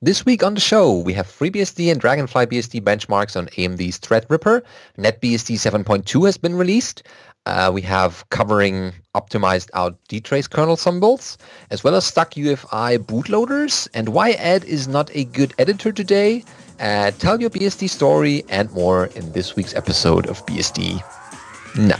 This week on the show, we have FreeBSD and DragonflyBSD benchmarks on AMD's Threadripper. NetBSD 7.2 has been released. We have covering optimized out DTrace kernel symbols, as well as stuck UEFI bootloaders, and why Ed is not a good editor today. Tell your BSD story and more in this week's episode of BSD Now.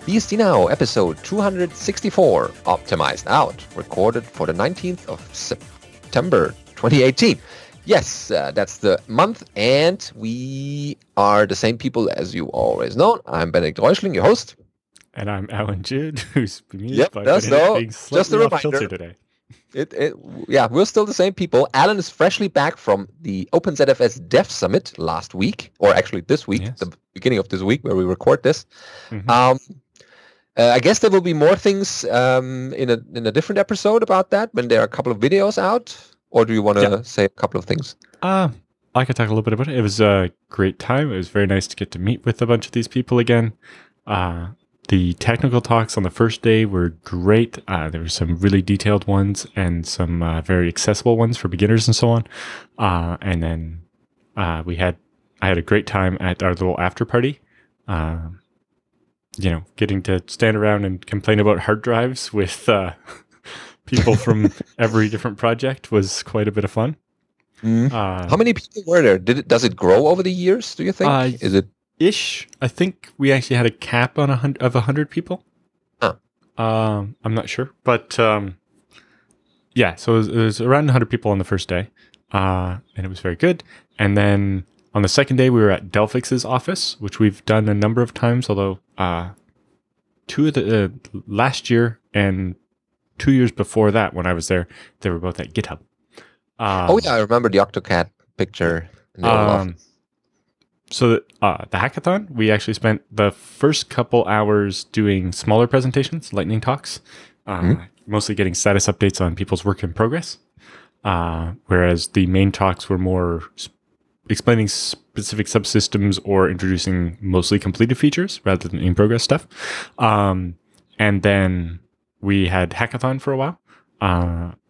BSD Now, episode 264, optimized out, recorded for the 19th of September 2018. Yes, that's the month, and we are the same people as you always know. I'm Benedikt Reuschling, your host. And I'm Alan Judd, who's being just a reminder today. Yeah, we're still the same people. Alan is freshly back from the OpenZFS Dev Summit last week, or actually this week, yes. The beginning of this week where we record this. Mm-hmm. I guess there will be more things in a different episode about that when there are a couple of videos out. Or do you want to say a couple of things? I could talk a little bit about it. It was a great time. It was very nice to get to meet with a bunch of these people again. The technical talks on the first day were great. There were some really detailed ones and some very accessible ones for beginners and so on. And then I had a great time at our little after party. Getting to stand around and complain about hard drives with people from every different project was quite a bit of fun. How many people were there? Does it grow over the years, do you think? Is it ish? I think we actually had a cap on 100 people. I'm not sure, but so it was around 100 people on the first day, and it was very good. And then on the second day, we were at Delphix's office, which we've done a number of times, although two of the last year and 2 years before that, when I was there, they were both at GitHub. I remember the AutoCAD picture. So the hackathon, we actually spent the first couple hours doing smaller presentations, lightning talks, mostly getting status updates on people's work in progress, whereas the main talks were more explaining specific subsystems or introducing mostly completed features rather than in progress stuff. And then we had hackathon for a while.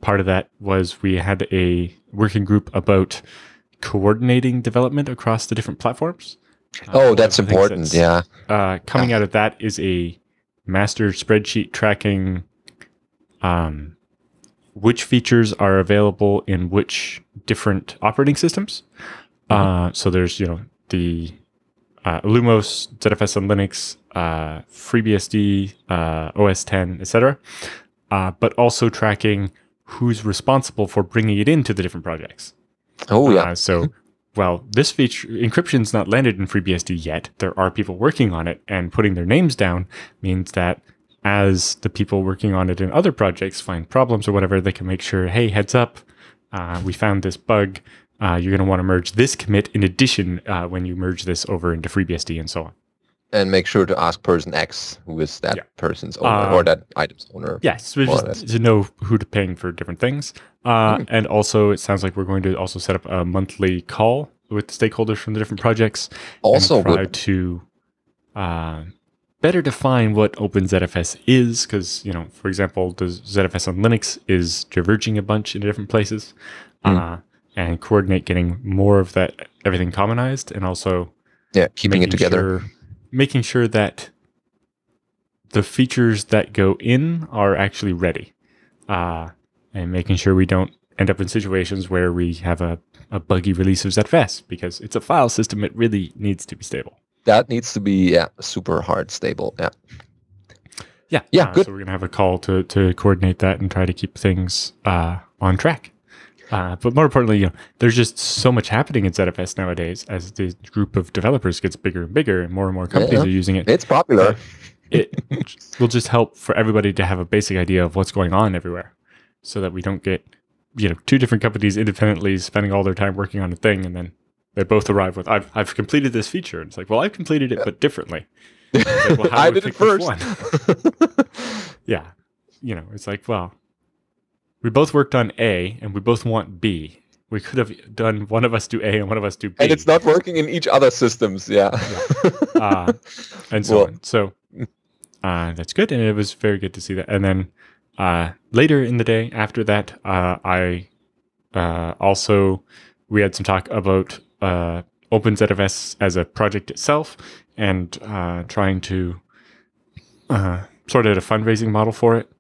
Part of that was we had a working group about coordinating development across the different platforms. That's important. Coming out of that is a master spreadsheet tracking which features are available in which different operating systems. So there's, the Lumos, ZFS on Linux, FreeBSD, OS 10, etc. But also tracking who's responsible for bringing it into the different projects. This feature, encryption's not landed in FreeBSD yet. There are people working on it, and putting their names down means that as the people working on it in other projects find problems or whatever, they can make sure, hey, heads up, we found this bug. You're going to want to merge this commit in addition when you merge this over into FreeBSD and so on. And make sure to ask person X, who is that person's owner or that item's owner. Yes, just to know who to ping for different things. And also, it sounds like we're going to also set up a monthly call with stakeholders from the different projects. Also and try to better define what OpenZFS is, because, for example, the ZFS on Linux is diverging a bunch in different places. And coordinate getting more of that, everything commonized, and also keeping it together. Making sure that the features that go in are actually ready, and making sure we don't end up in situations where we have a buggy release of ZFS, because it's a file system. It really needs to be stable. That needs to be super hard stable. Good. So we're going to have a call to coordinate that and try to keep things on track. But more importantly, there's just so much happening in ZFS nowadays as the group of developers gets bigger and bigger, and more companies are using it. It's popular. It will just help for everybody to have a basic idea of what's going on everywhere, so that we don't get two different companies independently spending all their time working on a thing, and then they both arrive with, I've completed this feature. And it's like, well, I've completed it, but differently. Like, well, I did it first. It's like, well, we both worked on A and we both want B. we could have done one of us do A and one of us do B. And it's not working in each other's systems. Yeah. And so on. So that's good. And it was very good to see that. And then later in the day after that, we had some talk about OpenZFS as a project itself and trying to sort out a fundraising model for it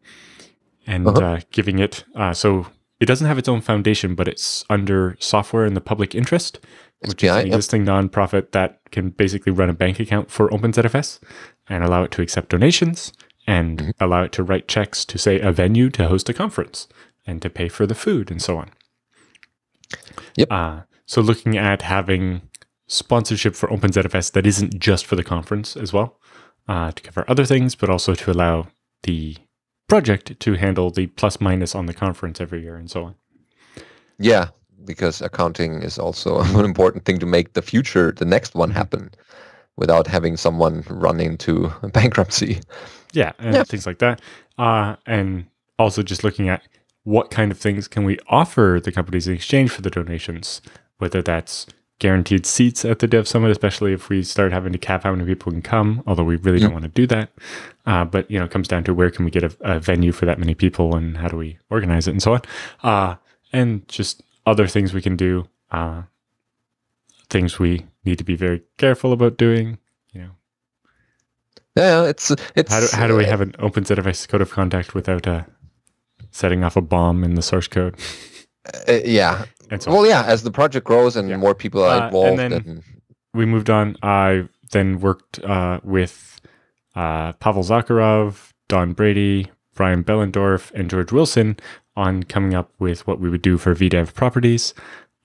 and giving it, so it doesn't have its own foundation, but it's under software in the public interest, which is an existing nonprofit that can basically run a bank account for OpenZFS and allow it to accept donations and allow it to write checks to, say, a venue to host a conference and to pay for the food and so on. Yep. So looking at having sponsorship for OpenZFS that isn't just for the conference as well, to cover other things, but also to allow the project to handle the plus minus on the conference every year and so on. Yeah, because accounting is also an important thing to make the next one happen without having someone run into bankruptcy. Yeah, and things like that. And also just looking at what kind of things can we offer the companies in exchange for the donations, whether that's guaranteed seats at the Dev Summit, especially if we start having to cap how many people can come, although we really don't want to do that. But, it comes down to where can we get a venue for that many people and how do we organize it and so on. And just other things we can do, things we need to be very careful about doing, Yeah, it's how do we have an OpenZFS code of conduct without setting off a bomb in the source code? Yeah. And so well, yeah, as the project grows and more people are involved. And then we moved on. I then worked with Pavel Zakharov, Don Brady, Brian Bellendorf, and George Wilson on coming up with what we would do for VDEV properties.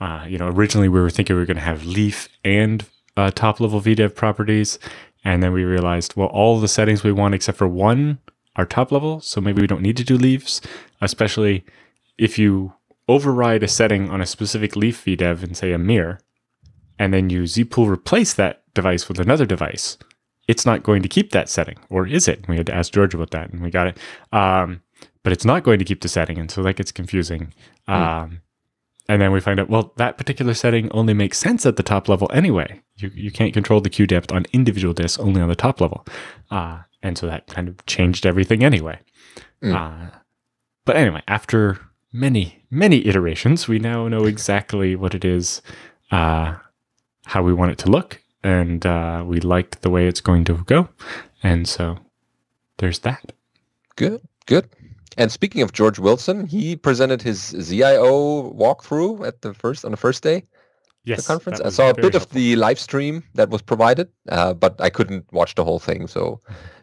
Originally we were thinking we were going to have Leaf and top-level VDEV properties. And then we realized, well, all the settings we want except for one are top-level, so maybe we don't need to do Leafs, especially if you override a setting on a specific Leaf VDEV and say a mirror, and then you zpool replace that device with another device, it's not going to keep that setting, or is it? We had to ask George about that, and we got it. But it's not going to keep the setting, and so that gets confusing. And then we find out, well, that particular setting only makes sense at the top level anyway. You can't control the queue depth on individual disks, only on the top level. And so that kind of changed everything anyway. But anyway, after many, many iterations, we now know exactly what it is, how we want it to look, and we liked the way it's going to go. And so there's that. Good. And speaking of George Wilson, he presented his ZIO walkthrough on the first day. Yes, the conference. I saw a bit of the live stream that was provided, but I couldn't watch the whole thing, so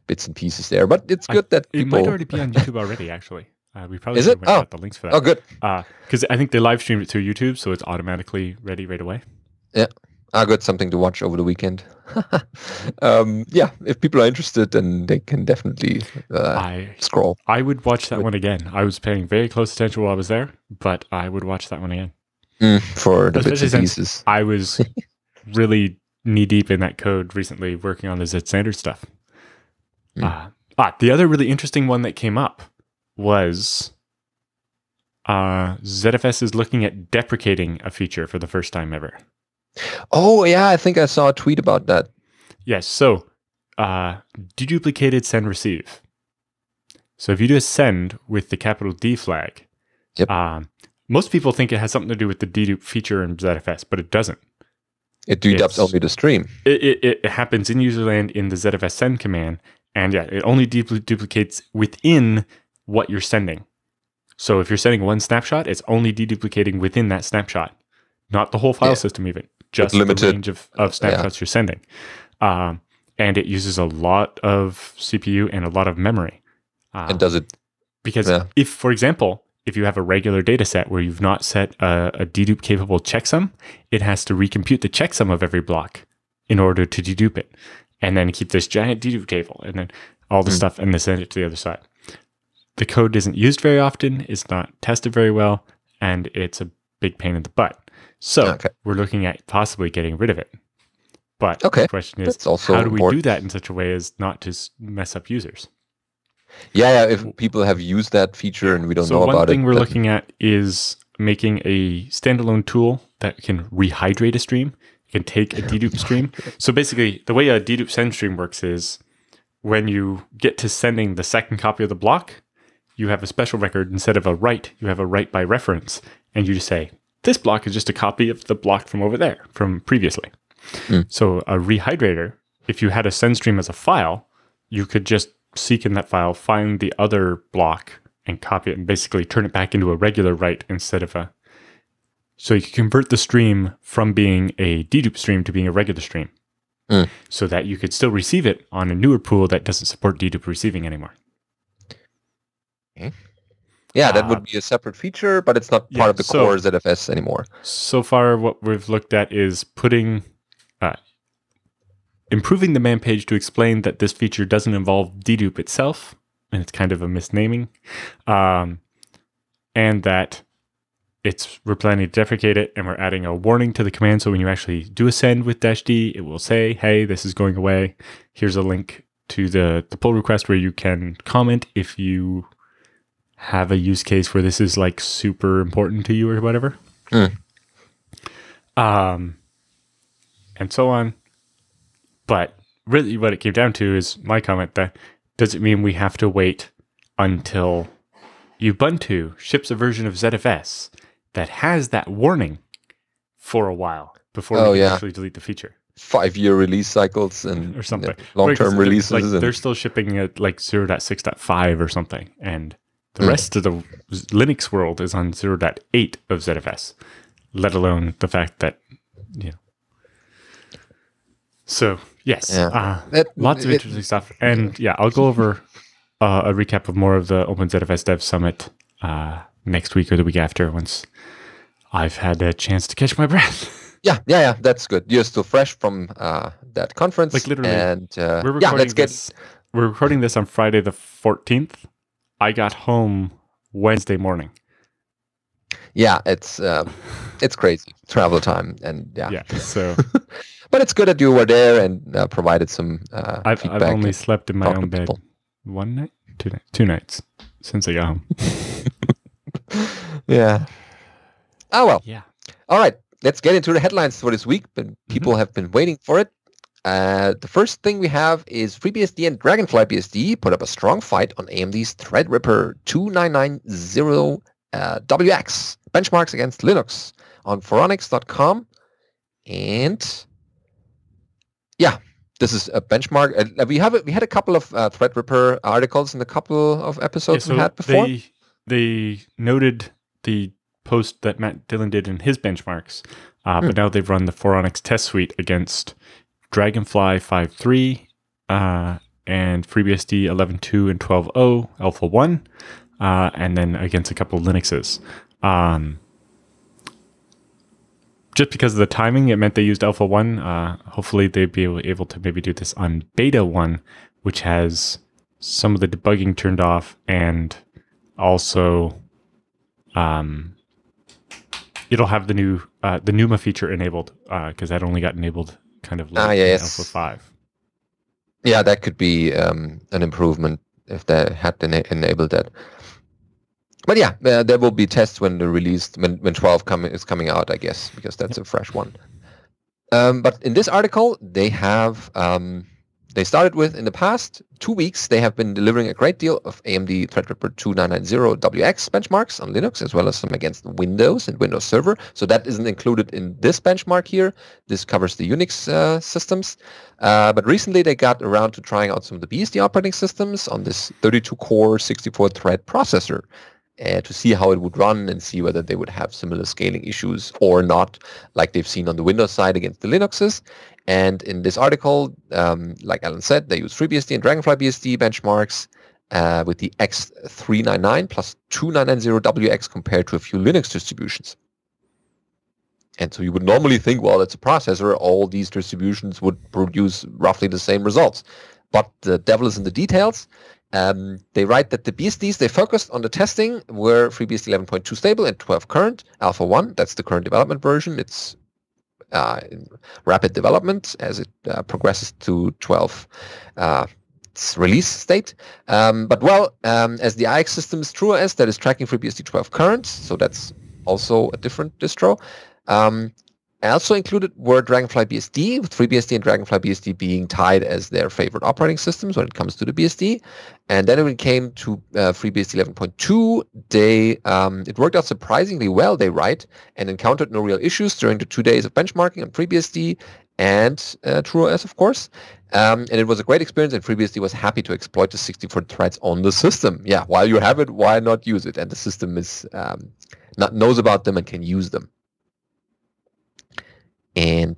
bits and pieces there. But it's good that people... It might already be on YouTube already, actually. We probably should have got the links for that. Oh, good. Because I think they live streamed it through YouTube, so it's automatically ready right away. Yeah. Good. Something to watch over the weekend. Yeah, if people are interested, then they can definitely scroll. I would watch that one again. I was paying very close attention while I was there, but I would watch that one again. For the bits and pieces. I was really knee-deep in that code recently working on the Z standard stuff. The other really interesting one that came up was ZFS is looking at deprecating a feature for the first time ever. Oh, yeah, I think I saw a tweet about that. Yes, so deduplicated send receive. So if you do a send with the capital D flag, most people think it has something to do with the dedupe feature in ZFS, but it doesn't. It dedupes only the stream. It happens in userland in the ZFS send command, and it only duplicates within what you're sending. So if you're sending one snapshot, it's only deduplicating within that snapshot, not the whole file system even, just the range of snapshots you're sending. And it uses a lot of CPU and a lot of memory. And does it? Because if, for example, if you have a regular data set where you've not set a dedupe capable checksum, it has to recompute the checksum of every block in order to dedupe it. And then keep this giant dedupe table and then all the stuff and then send it to the other side. The code isn't used very often, it's not tested very well, and it's a big pain in the butt. So we're looking at possibly getting rid of it. But the question is, how do we do that in such a way as not to mess up users? Yeah, if people have used that feature and we don't know about it. So one thing we're looking at is making a standalone tool that can rehydrate a stream. It can take a dedupe stream. So basically, the way a dedupe send stream works is when you get to sending the second copy of the block, you have a special record. Instead of a write, you have a write by reference. And you just say, this block is just a copy of the block from over there, from previously. So a rehydrator, if you had a send stream as a file, you could just seek in that file, find the other block, and copy it and basically turn it back into a regular write instead of a... So you can convert the stream from being a dedupe stream to being a regular stream so that you could still receive it on a newer pool that doesn't support dedupe receiving anymore. Okay. Yeah, that would be a separate feature, but it's not part of the core ZFS anymore. So far, what we've looked at is improving the man page to explain that this feature doesn't involve dedupe itself, and it's kind of a misnaming, and that we're planning to deprecate it, and we're adding a warning to the command, so when you actually do a send with -d, it will say, hey, this is going away. Here's a link to the pull request where you can comment if you have a use case where this is like super important to you or whatever. And so on. But really what it came down to is my comment that does it mean we have to wait until Ubuntu ships a version of ZFS that has that warning for a while before we can actually delete the feature? 5-year release cycles and or something. Long-term releases. Like they're still shipping at like 0.6.5 or something. And the rest of the Linux world is on 0.8 of ZFS, let alone the fact that, So, yes, lots of interesting stuff. And I'll go over a recap of more of the OpenZFS Dev Summit next week or the week after once I've had a chance to catch my breath. Yeah, that's good. You're still fresh from that conference. Like literally, and we're recording this on Friday the 14th. I got home Wednesday morning. Yeah, it's crazy travel time, and so. But it's good that you were there and provided some I've feedback. I've only slept in my own bed one night, two nights since I got home. Yeah. Oh well. Yeah. All right. Let's get into the headlines for this week. But people have been waiting for it. The first thing we have is FreeBSD and DragonflyBSD put up a strong fight on AMD's Threadripper 2990 WX benchmarks against Linux on Phoronix.com. And this is a benchmark. We had a couple of Threadripper articles in a couple of episodes we had before. They noted the post that Matt Dillon did in his benchmarks, but now they've run the Phoronix test suite against Dragonfly 5.3 and FreeBSD 11.2 and 12.0 Alpha 1, and then against a couple of Linuxes. Just because of the timing, it meant they used Alpha 1. Hopefully they'd be able to maybe do this on Beta 1, which has some of the debugging turned off, and also it'll have the new the NUMA feature enabled, because that only got enabled kind of late in Alpha 5. Yeah, that could be an improvement if they had enabled that. But there will be tests when the release when 12 is coming out, I guess, because that's a fresh one. But in this article, they have they started with, in the past 2 weeks, they have been delivering a great deal of AMD Threadripper 2990 WX benchmarks on Linux, as well as some against Windows and Windows Server. So that isn't included in this benchmark here. This covers the Unix systems. But recently they got around to trying out some of the BSD operating systems on this 32-core, 64-thread processor to see how it would run and see whether they would have similar scaling issues or not, like they've seen on the Windows side against the Linuxes. And in this article, like Alan said, they use FreeBSD and DragonflyBSD benchmarks with the X399 plus 2990 WX compared to a few Linux distributions. And so you would normally think, well, it's a processor, all these distributions would produce roughly the same results. But the devil is in the details. They write that the BSDs they focused on the testing were FreeBSD 11.2 stable and 12 current, Alpha 1, that's the current development version. It's in rapid development as it progresses to 12 release state. But as the IX system is TrueOS that is tracking FreeBSD 12 current, so that's also a different distro. I also included were DragonflyBSD, with FreeBSD and DragonflyBSD being tied as their favorite operating systems when it comes to the BSD. And then when it came to FreeBSD 11.2, it worked out surprisingly well, they write, and encountered no real issues during the 2 days of benchmarking on FreeBSD and TrueOS, of course. And it was a great experience, and FreeBSD was happy to exploit the 64 threads on the system. Yeah, while you have it, why not use it? And the system is knows about them and can use them. And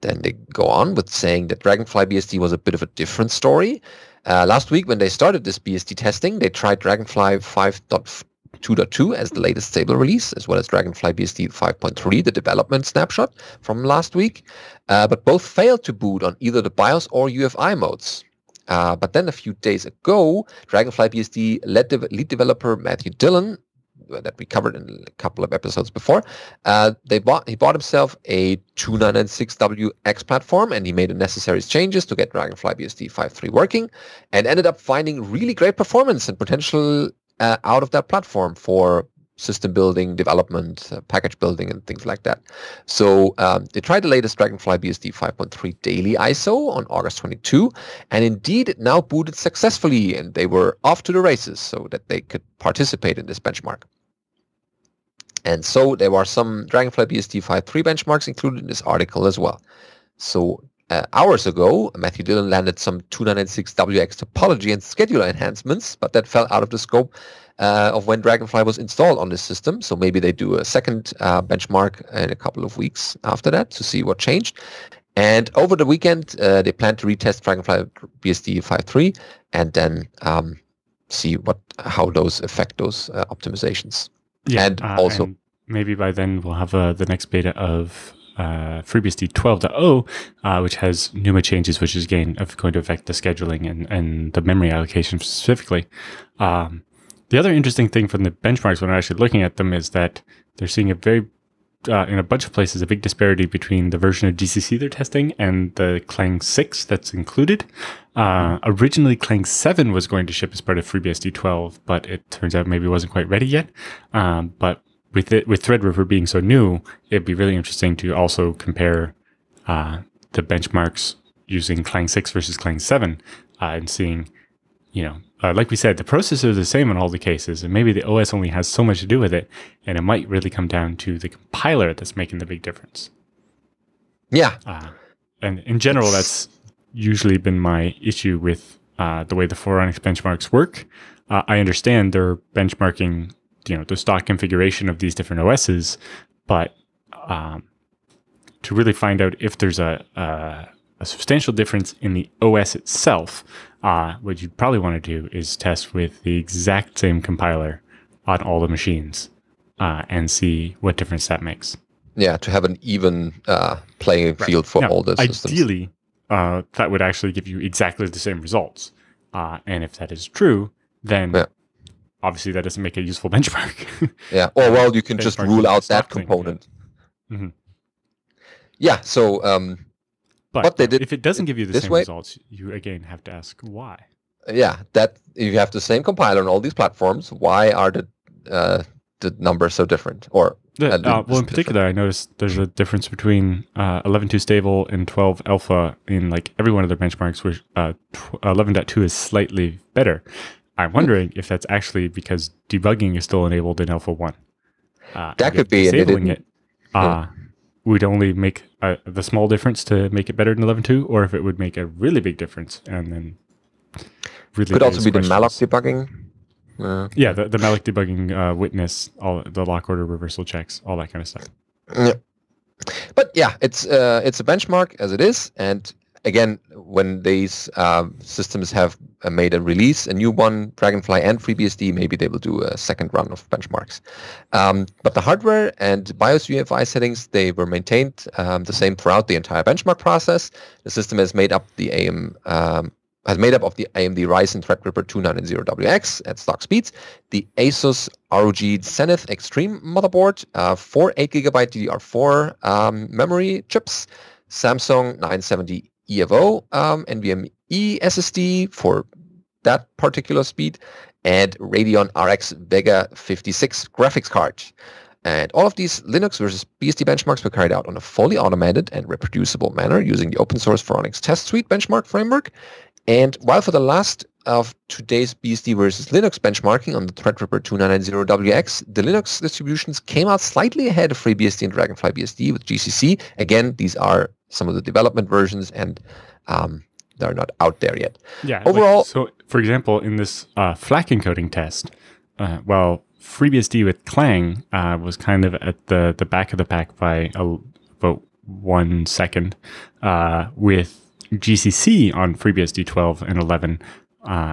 then they go on with saying that DragonflyBSD was a bit of a different story. Last week, when they started this BSD testing, they tried Dragonfly 5.2.2 as the latest stable release, as well as DragonflyBSD 5.3, the development snapshot from last week. But both failed to boot on either the BIOS or UEFI modes. But then a few days ago, DragonflyBSD lead developer Matthew Dillon, that we covered in a couple of episodes before, he bought himself a 2996WX platform, and he made the necessary changes to get DragonflyBSD 5.3 working, and ended up finding really great performance and potential out of that platform for system building, development, package building, and things like that. So they tried the latest DragonflyBSD 5.3 daily ISO on August 22, and indeed it now booted successfully, and they were off to the races so that they could participate in this benchmark. And so there were some DragonflyBSD 5.3 benchmarks included in this article as well. So hours ago, Matthew Dillon landed some 2996WX topology and scheduler enhancements, but that fell out of the scope of when Dragonfly was installed on this system. So maybe they do a second benchmark in a couple of weeks after that to see what changed. And over the weekend, they plan to retest DragonflyBSD 5.3 and then see how those affect those optimizations. Yeah, and also and maybe by then we'll have the next beta of FreeBSD 12.0, which has NUMA changes, which is going to affect the scheduling and the memory allocation specifically. The other interesting thing from the benchmarks when I'm actually looking at them is that they're seeing a very, in a bunch of places, a big disparity between the version of GCC they're testing and the Clang 6 that's included. Originally, Clang 7 was going to ship as part of FreeBSD 12, but it turns out maybe it wasn't quite ready yet. But with Threadripper being so new, it'd be really interesting to also compare the benchmarks using Clang 6 versus Clang 7 and seeing, like we said, the processors are the same in all the cases, and maybe the OS only has so much to do with it, and it might really come down to the compiler that's making the big difference. Yeah. And in general, that's usually been my issue with the way the Phoronix benchmarks work. I understand they're benchmarking, the stock configuration of these different OSs, but to really find out if there's a substantial difference in the OS itself, what you'd probably want to do is test with the exact same compiler on all the machines and see what difference that makes. Yeah, to have an even playing field for all the systems. Ideally, that would actually give you exactly the same results. And if that is true, then obviously that doesn't make a useful benchmark. Yeah, or well, you can just rule out that component. Mm-hmm. Yeah, so... But they did, if it doesn't give you the same results, you again have to ask why. Yeah, that if you have the same compiler on all these platforms, why are the numbers so different? Or well, in particular, I noticed there's a difference between 11.2 stable and 12 alpha in like every one of their benchmarks, where 11.2 is slightly better. I'm wondering if that's actually because debugging is still enabled in alpha 1. That could be disabling it. Would only make the small difference to make it better than 11.2, or if it would make a really big difference and then really could also be the malloc debugging. Yeah, the malloc debugging, witness, all the lock order reversal checks, all that kind of stuff. Yeah. But yeah, it's a benchmark as it is, and again, when these systems have made a release, a new one, Dragonfly and FreeBSD, maybe they will do a second run of benchmarks. But the hardware and BIOS UEFI settings, they were maintained the same throughout the entire benchmark process. The system has made up of the AMD Ryzen Threadripper 290WX at stock speeds, the Asus ROG Zenith Extreme motherboard, 4 8GB DDR4 memory chips, Samsung 970 EFO, NVMe SSD for that particular speed, and Radeon RX Vega 56 graphics card. And all of these Linux versus BSD benchmarks were carried out on a fully automated and reproducible manner using the open source Phoronix test suite benchmark framework. And while for the last of today's BSD versus Linux benchmarking on the Threadripper 2990WX, the Linux distributions came out slightly ahead of FreeBSD and DragonflyBSD with GCC. Again, these are some of the development versions, and they're not out there yet. Yeah. Overall, so for example, in this FLAC encoding test, FreeBSD with Clang was kind of at the back of the pack by about 1 second. With GCC on FreeBSD 12 and 11,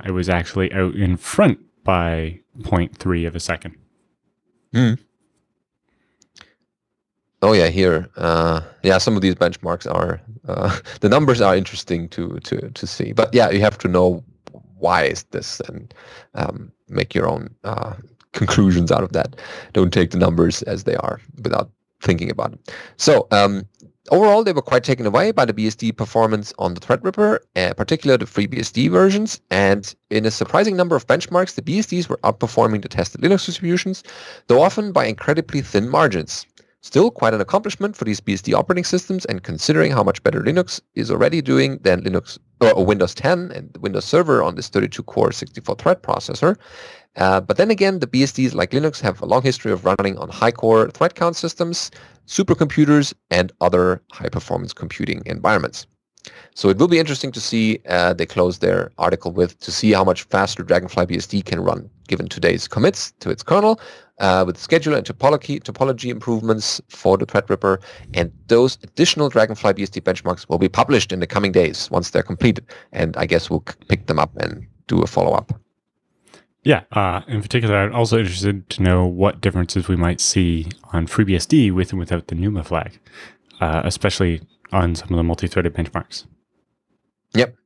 it was actually out in front by 0.3 of a second. Oh yeah, here. Some of these benchmarks are the numbers are interesting to see. But yeah, you have to know why is this and make your own conclusions out of that. Don't take the numbers as they are without thinking about it. So overall, they were quite taken away by the BSD performance on the Threadripper, particularly the FreeBSD versions. And in a surprising number of benchmarks, the BSDs were outperforming the tested Linux distributions, though often by incredibly thin margins. Still quite an accomplishment for these BSD operating systems, and considering how much better Linux is already doing than Linux or Windows 10 and the Windows Server on this 32-core 64-thread processor. But then again, the BSDs like Linux have a long history of running on high-core thread count systems, supercomputers, and other high-performance computing environments. So it will be interesting to see, they close their article with, to see how much faster DragonflyBSD can run given today's commits to its kernel, with scheduler and topology improvements for the Threadripper. And those additional DragonflyBSD benchmarks will be published in the coming days once they're completed. And I guess we'll pick them up and do a follow-up. Yeah, in particular, I'm also interested to know what differences we might see on FreeBSD with and without the NUMA flag, especially on some of the multi-threaded benchmarks. Yep.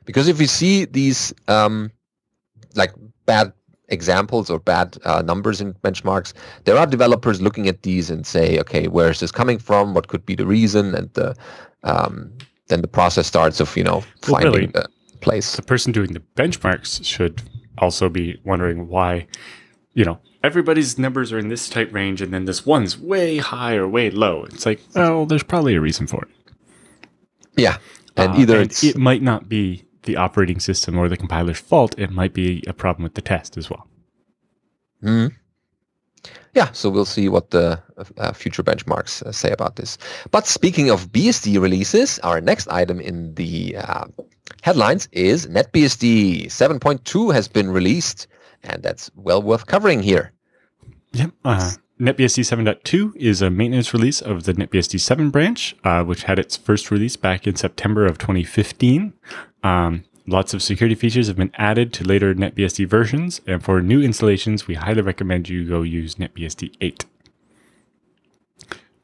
Because if we see these like bad examples or bad numbers in benchmarks, there are developers looking at these and say, okay, where is this coming from? What could be the reason? And then the process starts of, finding the place. The person doing the benchmarks should also be wondering why, everybody's numbers are in this tight range and then this one's way high or way low. It's like, well, there's probably a reason for it. Yeah. And either it might not be the operating system or the compiler's fault. It might be a problem with the test as well. Mm-hmm. Yeah, so we'll see what the future benchmarks say about this. But speaking of BSD releases, our next item in the headlines is NetBSD 7.2 has been released, and that's well worth covering here. Yep. NetBSD 7.2 is a maintenance release of the NetBSD 7 branch, which had its first release back in September of 2015. Lots of security features have been added to later NetBSD versions, and for new installations, we highly recommend you go use NetBSD 8.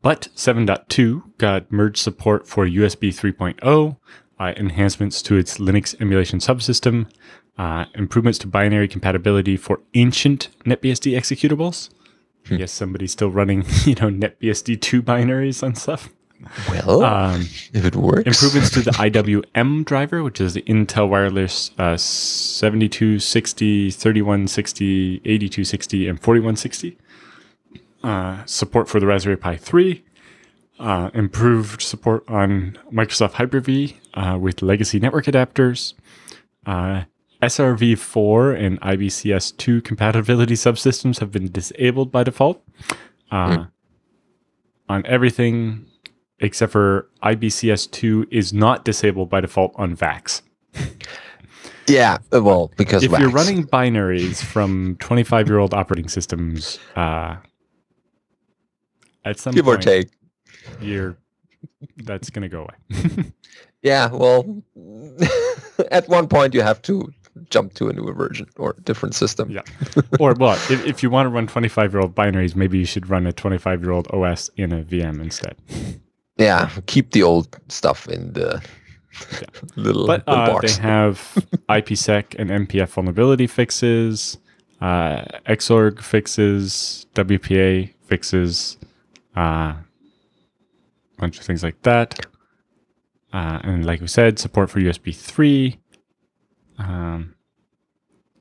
But 7.2 got merged support for USB 3.0, enhancements to its Linux emulation subsystem, improvements to binary compatibility for ancient NetBSD executables. Yes, somebody's still running, NetBSD 2 binaries on stuff. Well, if it works. Improvements to the IWM driver, which is the Intel Wireless 7260, 3160, 8260, and 4160. Support for the Raspberry Pi 3. Improved support on Microsoft Hyper-V with legacy network adapters. SRv4 and IBCS2 compatibility subsystems have been disabled by default on everything except for IBCS2 is not disabled by default on VAX. Yeah, well, because if VAX. You're running binaries from 25-year-old operating systems, at some give point, or take, that's going to go away. Yeah, well, at one point you have to jump to a newer version or a different system. Yeah. Or, well, if you want to run 25-year-old binaries, maybe you should run a 25-year-old OS in a VM instead. Yeah, keep the old stuff in the little box. They have IPsec and MPF vulnerability fixes, Xorg fixes, WPA fixes, a bunch of things like that. And like we said, support for USB 3.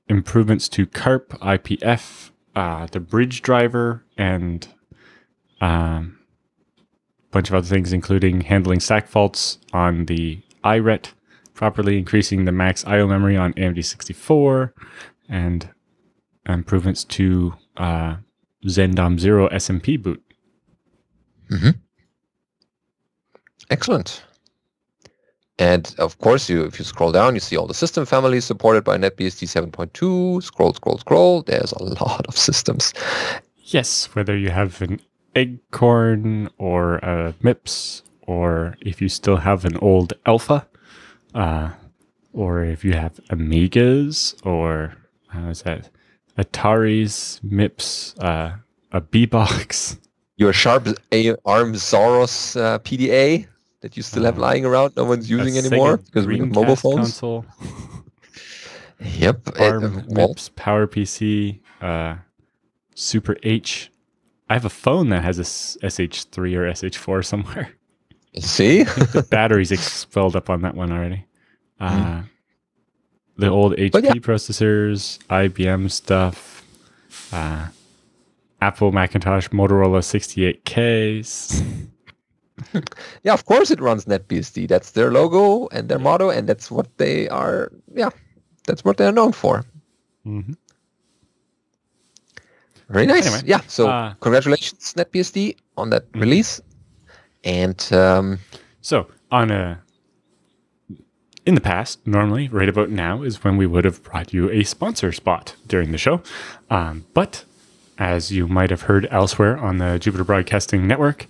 improvements to CARP, IPF, the bridge driver, and a bunch of other things, including handling stack faults on the iRET properly, increasing the max I/O memory on AMD 64, and improvements to Zendom 0 SMP boot. Excellent. And of course, if you scroll down, you see all the system families supported by NetBSD 7.2. Scroll. There's a lot of systems. Yes, whether you have an Acorn or a MIPS, or if you still have an old Alpha, or if you have Amigas, or Ataris, MIPS, a B-Box. Your Sharp ARM Zoros PDA that you still have lying around, no one's using anymore because we have mobile phones. Console. Yep. ARM, MIPS, PowerPC, Super H. I have a phone that has a SH3 or SH4 somewhere. See? The battery's expelled up on that one already. The old HP processors, IBM stuff, Apple Macintosh, Motorola 68Ks. Yeah, of course it runs NetBSD. That's their logo and their motto, and that's what they are. Yeah, that's what they're known for. Very nice. Anyway, yeah, so congratulations, NetBSD, on that release. And so in the past, normally, right about now, is when we would have brought you a sponsor spot during the show. But as you might have heard elsewhere on the Jupiter Broadcasting Network,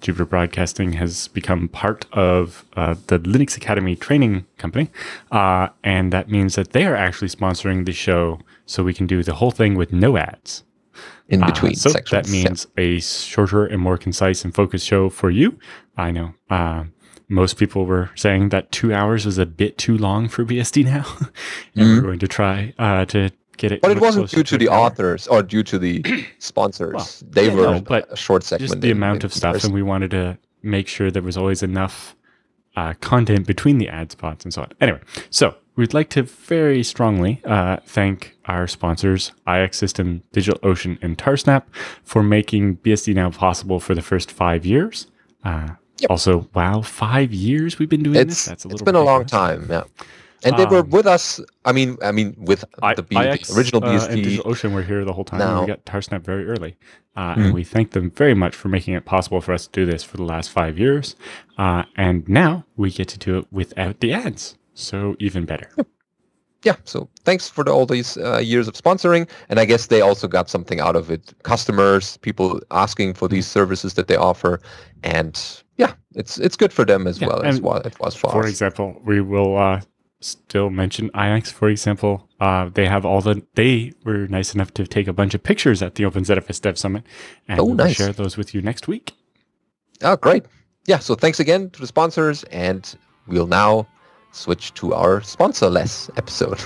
Jupiter Broadcasting has become part of the Linux Academy training company. And that means that they are actually sponsoring the show so we can do the whole thing with no ads. In between sections. That means a shorter and more concise and focused show for you. I know most people were saying that 2 hours was a bit too long for BSD Now. And we're going to try to get it. But it wasn't due to the authors or due to the sponsors. Well, they were a short segment. Just the amount of stuff, and we wanted to make sure there was always enough content between the ad spots and so on. Anyway, so we'd like to very strongly thank our sponsors, IX System, DigitalOcean, and Tarsnap, for making BSD Now possible for the first 5 years. Also, wow, 5 years we've been doing this? That's it's been a long time, yeah. And they were with us, with the original BSD. And DigitalOcean were here the whole time. We got Tarsnap very early. And we thank them very much for making it possible for us to do this for the last 5 years. And now we get to do it without the ads. So even better. Yeah, so thanks for all these years of sponsoring. And I guess they also got something out of it. Customers, people asking for these services that they offer. And yeah, it's good for them as well as what it was for us. For example, we will still mention IX, for example. They were nice enough to take a bunch of pictures at the OpenZFS Dev Summit. And we'll share those with you next week. Oh, great. Yeah, so thanks again to the sponsors. And we'll now switch to our sponsor-less episode.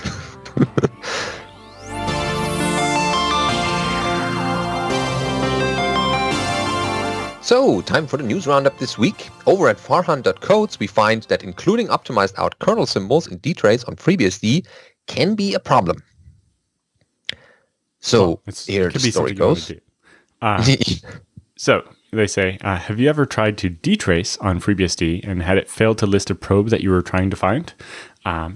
So, time for the news roundup this week. Over at farhan.codes, we find that including optimized out kernel symbols in DTrace on FreeBSD can be a problem. So, here the story goes. So, they say, have you ever tried to DTrace on FreeBSD and had it fail to list a probe that you were trying to find?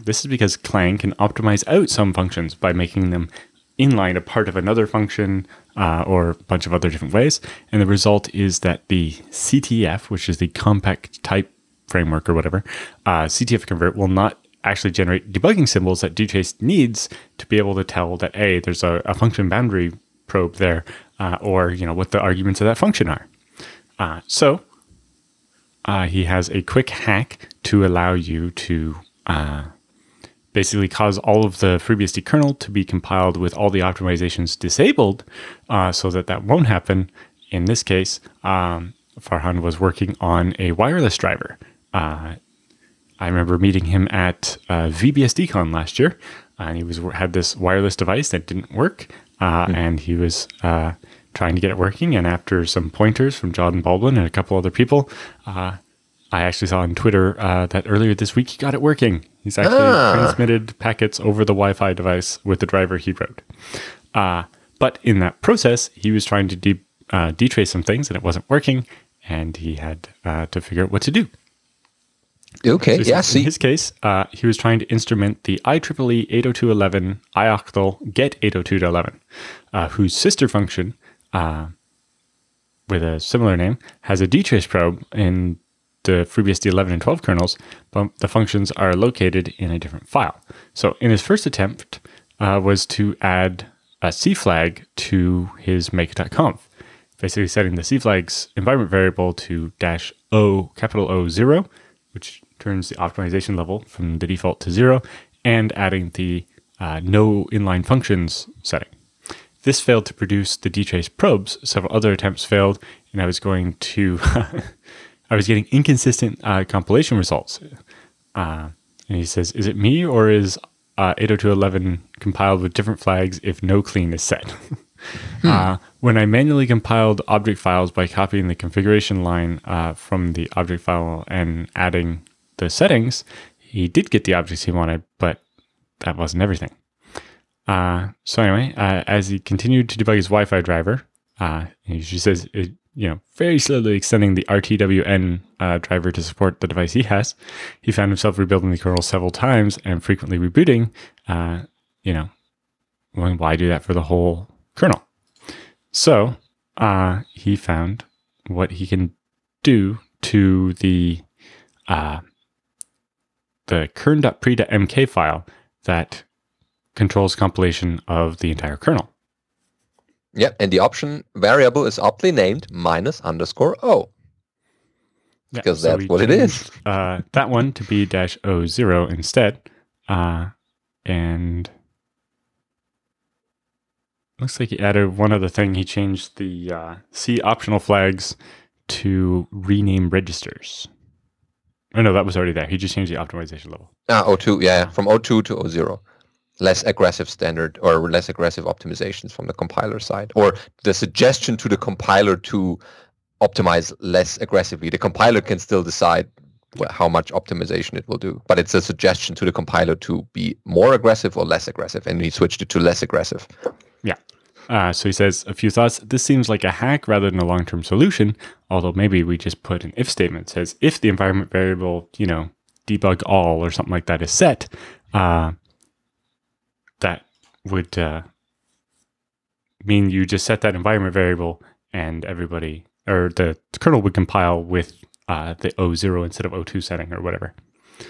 This is because Clang can optimize out some functions by making them inline a part of another function or a bunch of other different ways. And the result is that the CTF, which is the compact type framework or whatever, CTF convert will not actually generate debugging symbols that DTrace needs to be able to tell that, hey, there's a function boundary probe there, or what the arguments of that function are. So he has a quick hack to allow you to basically cause all of the FreeBSD kernel to be compiled with all the optimizations disabled so that won't happen. In this case, Farhan was working on a wireless driver. I remember meeting him at VBSDCon last year, and he had this wireless device that didn't work, and he was trying to get it working. And after some pointers from John Baldwin and a couple other people, I actually saw on Twitter that earlier this week he got it working. He's actually transmitted packets over the Wi-Fi device with the driver he wrote. But in that process, he was trying to detrace some things and it wasn't working, and he had to figure out what to do. Okay, So in his case, he was trying to instrument the IEEE 802.11 ioctl get 802.11, whose sister function, with a similar name, has a DTrace probe in the FreeBSD 11 and 12 kernels, but the functions are located in a different file. So in his first attempt was to add a C flag to his make.conf, basically setting the C flag's environment variable to -O, capital O0, which turns the optimization level from the default to 0, and adding the no inline functions setting. This failed to produce the DTrace probes. Several other attempts failed, and I was going to I was getting inconsistent compilation results. And he says, is it me, or is 802.11 compiled with different flags if no clean is set? When I manually compiled object files by copying the configuration line from the object file and adding the settings, he did get the objects he wanted, but that wasn't everything. So anyway, as he continued to debug his Wi-Fi driver, he says, very slowly extending the RTWN driver to support the device he has, he found himself rebuilding the kernel several times and frequently rebooting. Why do that for the whole kernel? So he found what he can do to the kern.pre.mk file that controls compilation of the entire kernel. Yeah, and the option variable is aptly named -_o. Because that's what it is. That one to be -O0 instead. And looks like he added one other thing. He changed the C optional flags to rename registers. Oh, no, that was already there. He just changed the optimization level. O2, yeah, from O2 to O0. Less aggressive standard or less aggressive optimizations from the compiler side, or the suggestion to the compiler to optimize less aggressively. The compiler can still decide how much optimization it will do, but it's a suggestion to the compiler to be more aggressive or less aggressive, and he switched it to less aggressive. Yeah. So he says, a few thoughts. This seems like a hack rather than a long-term solution, although maybe we just put an if statement that says if the environment variable, debug all or something like that is set, that would mean you just set that environment variable and everybody, or the kernel would compile with the O0 instead of O2 setting or whatever.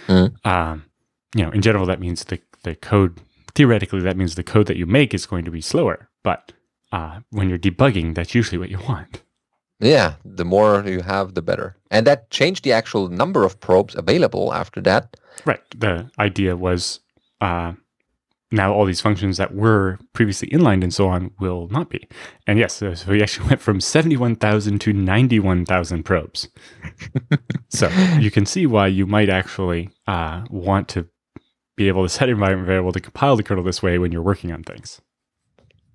In general, that means the code, theoretically, that means the code that you make is going to be slower. But when you're debugging, that's usually what you want. Yeah, the more you have, the better. And that changed the actual number of probes available after that. Right. The idea was now all these functions that were previously inlined and so on will not be. And yes, so we actually went from 71,000 to 91,000 probes. So you can see why you might actually want to be able to set environment variable to compile the kernel this way when you're working on things.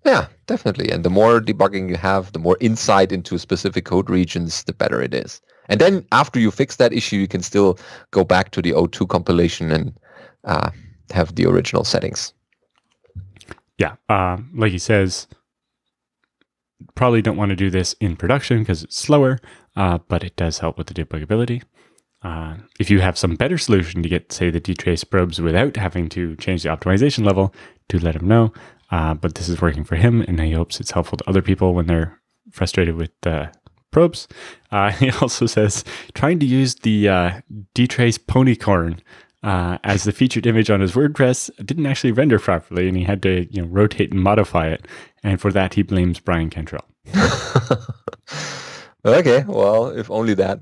Yeah, definitely. And the more debugging you have, the more insight into specific code regions, the better it is. And then after you fix that issue, you can still go back to the O2 compilation and have the original settings. Yeah, like he says, probably don't want to do this in production because it's slower, but it does help with the debuggability. If you have some better solution to get, say, the DTrace probes without having to change the optimization level, do let him know. But this is working for him, and he hopes it's helpful to other people when they're frustrated with probes. He also says, trying to use the DTrace ponycorn as the featured image on his WordPress didn't actually render properly, and he had to rotate and modify it. And for that, he blames Brian Cantrell. Okay, well, if only that.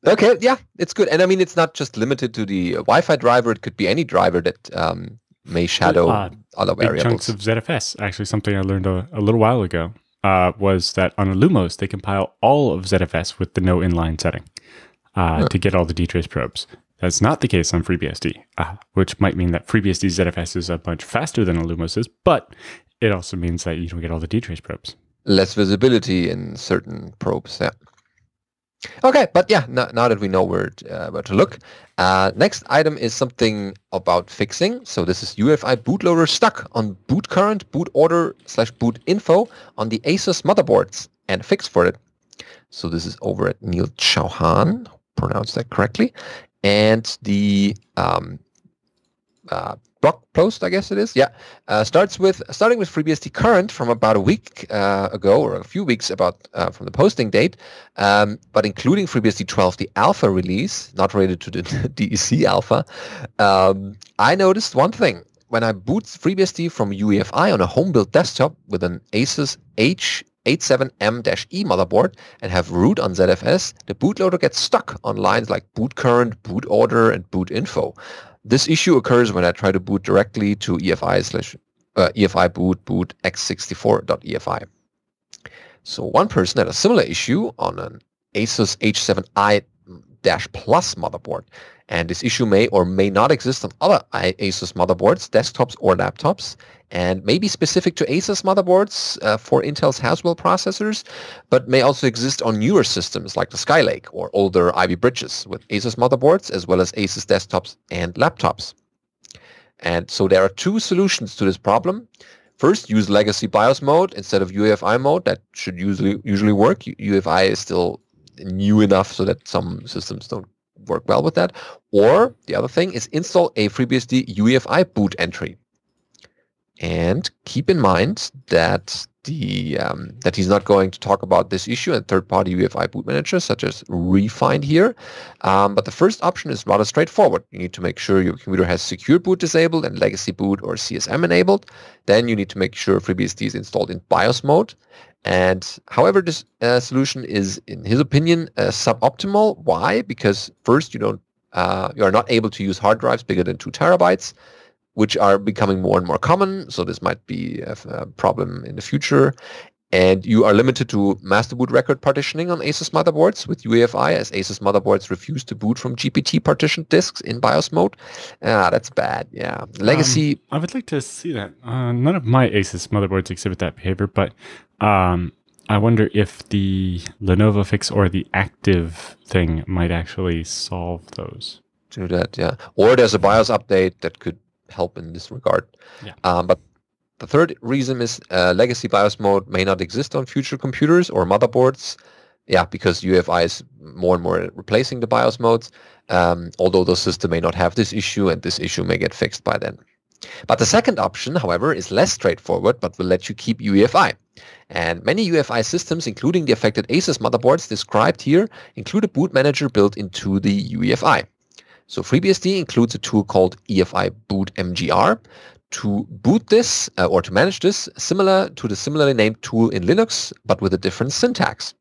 Okay, yeah, it's good. And I mean, it's not just limited to the Wi-Fi driver. It could be any driver that may shadow other variables. Chunks of ZFS, actually something I learned a little while ago, was that on Illumos, they compile all of ZFS with the no inline setting to get all the DTrace probes. That's not the case on FreeBSD, which might mean that FreeBSD ZFS is a bunch faster than Illumos is, but it also means that you don't get all the DTrace probes. Less visibility in certain probes, yeah. Okay, but yeah, now that we know where to look, next item is something about fixing. So this is UEFI bootloader stuck on boot current, boot order / boot info on the ASUS motherboards, and a fix for it. So this is over at Neil Chauhan, pronounced that correctly, and the blog post, I guess it is. Yeah, starting with FreeBSD current from about a week ago, or a few weeks from the posting date, but including FreeBSD 12, the alpha release, not related to the DEC alpha. I noticed one thing. When I boot FreeBSD from UEFI on a home-built desktop with an Asus H87M-E motherboard and have root on ZFS, the bootloader gets stuck on lines like boot current, boot order, and boot info. This issue occurs when I try to boot directly to EFI boot x64.EFI. So one person had a similar issue on an Asus H7i Plus motherboard, and this issue may or may not exist on other Asus motherboards, desktops or laptops, and may be specific to Asus motherboards for Intel's Haswell processors, but may also exist on newer systems like the Skylake or older Ivy Bridges with Asus motherboards, as well as Asus desktops and laptops. And so there are two solutions to this problem. First, use legacy BIOS mode instead of UEFI mode. That should usually work. UEFI is still new enough so that some systems don't work well with that. Or the other thing is install a FreeBSD UEFI boot entry. And keep in mind that that he's not going to talk about this issue in third-party UEFI boot managers such as Refind here. But the first option is rather straightforward. You need to make sure your computer has secure boot disabled and legacy boot or CSM enabled. Then you need to make sure FreeBSD is installed in BIOS mode. And however, this solution is, in his opinion, suboptimal. Why? Because first, you are not able to use hard drives bigger than 2 terabytes, which are becoming more and more common. So this might be a problem in the future. And you are limited to master boot record partitioning on Asus motherboards with UEFI, as Asus motherboards refuse to boot from GPT partitioned disks in BIOS mode. That's bad. Yeah, legacy. I would like to see that. None of my Asus motherboards exhibit that behavior, but I wonder if the Lenovo fix or the active thing might actually solve those. Do that, yeah. Or there's a BIOS update that could help in this regard. Yeah. But the third reason is legacy BIOS mode may not exist on future computers or motherboards. Yeah, because UEFI is more and more replacing the BIOS modes, although those systems may not have this issue, and this issue may get fixed by then. But the second option, however, is less straightforward, but will let you keep UEFI. And many UEFI systems, including the affected Asus motherboards described here, include a boot manager built into the UEFI. So FreeBSD includes a tool called EFI Boot MGR to boot this or to manage this, similar to the similarly named tool in Linux, but with a different syntax.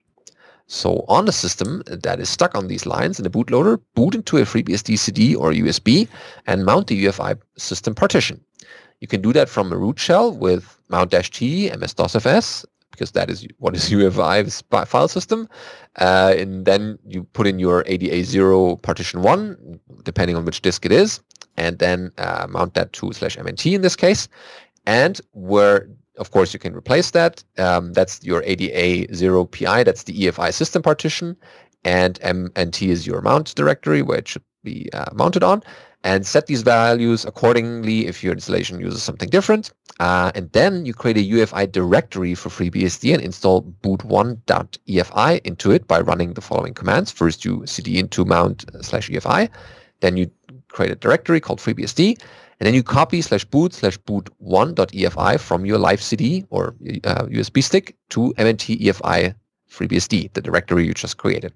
So on the system that is stuck on these lines in the bootloader, boot into a FreeBSD CD or USB and mount the UEFI system partition. You can do that from a root shell with mount-t ms-dosfs, because that is what is UEFI's file system. And then you put in your ADA0 partition 1, depending on which disk it is, and then mount that to /mnt in this case. And where, of course, you can replace that. That's your ADA0 PI, that's the EFI system partition, and MNT is your mount directory where it should be mounted on. And set these values accordingly if your installation uses something different. And then you create a UEFI directory for FreeBSD and install boot1.efi into it by running the following commands. First, you cd into mount/EFI. Then you create a directory called FreeBSD. And then you copy /boot/boot1.efi from your live CD or USB stick to mnt EFI FreeBSD, the directory you just created.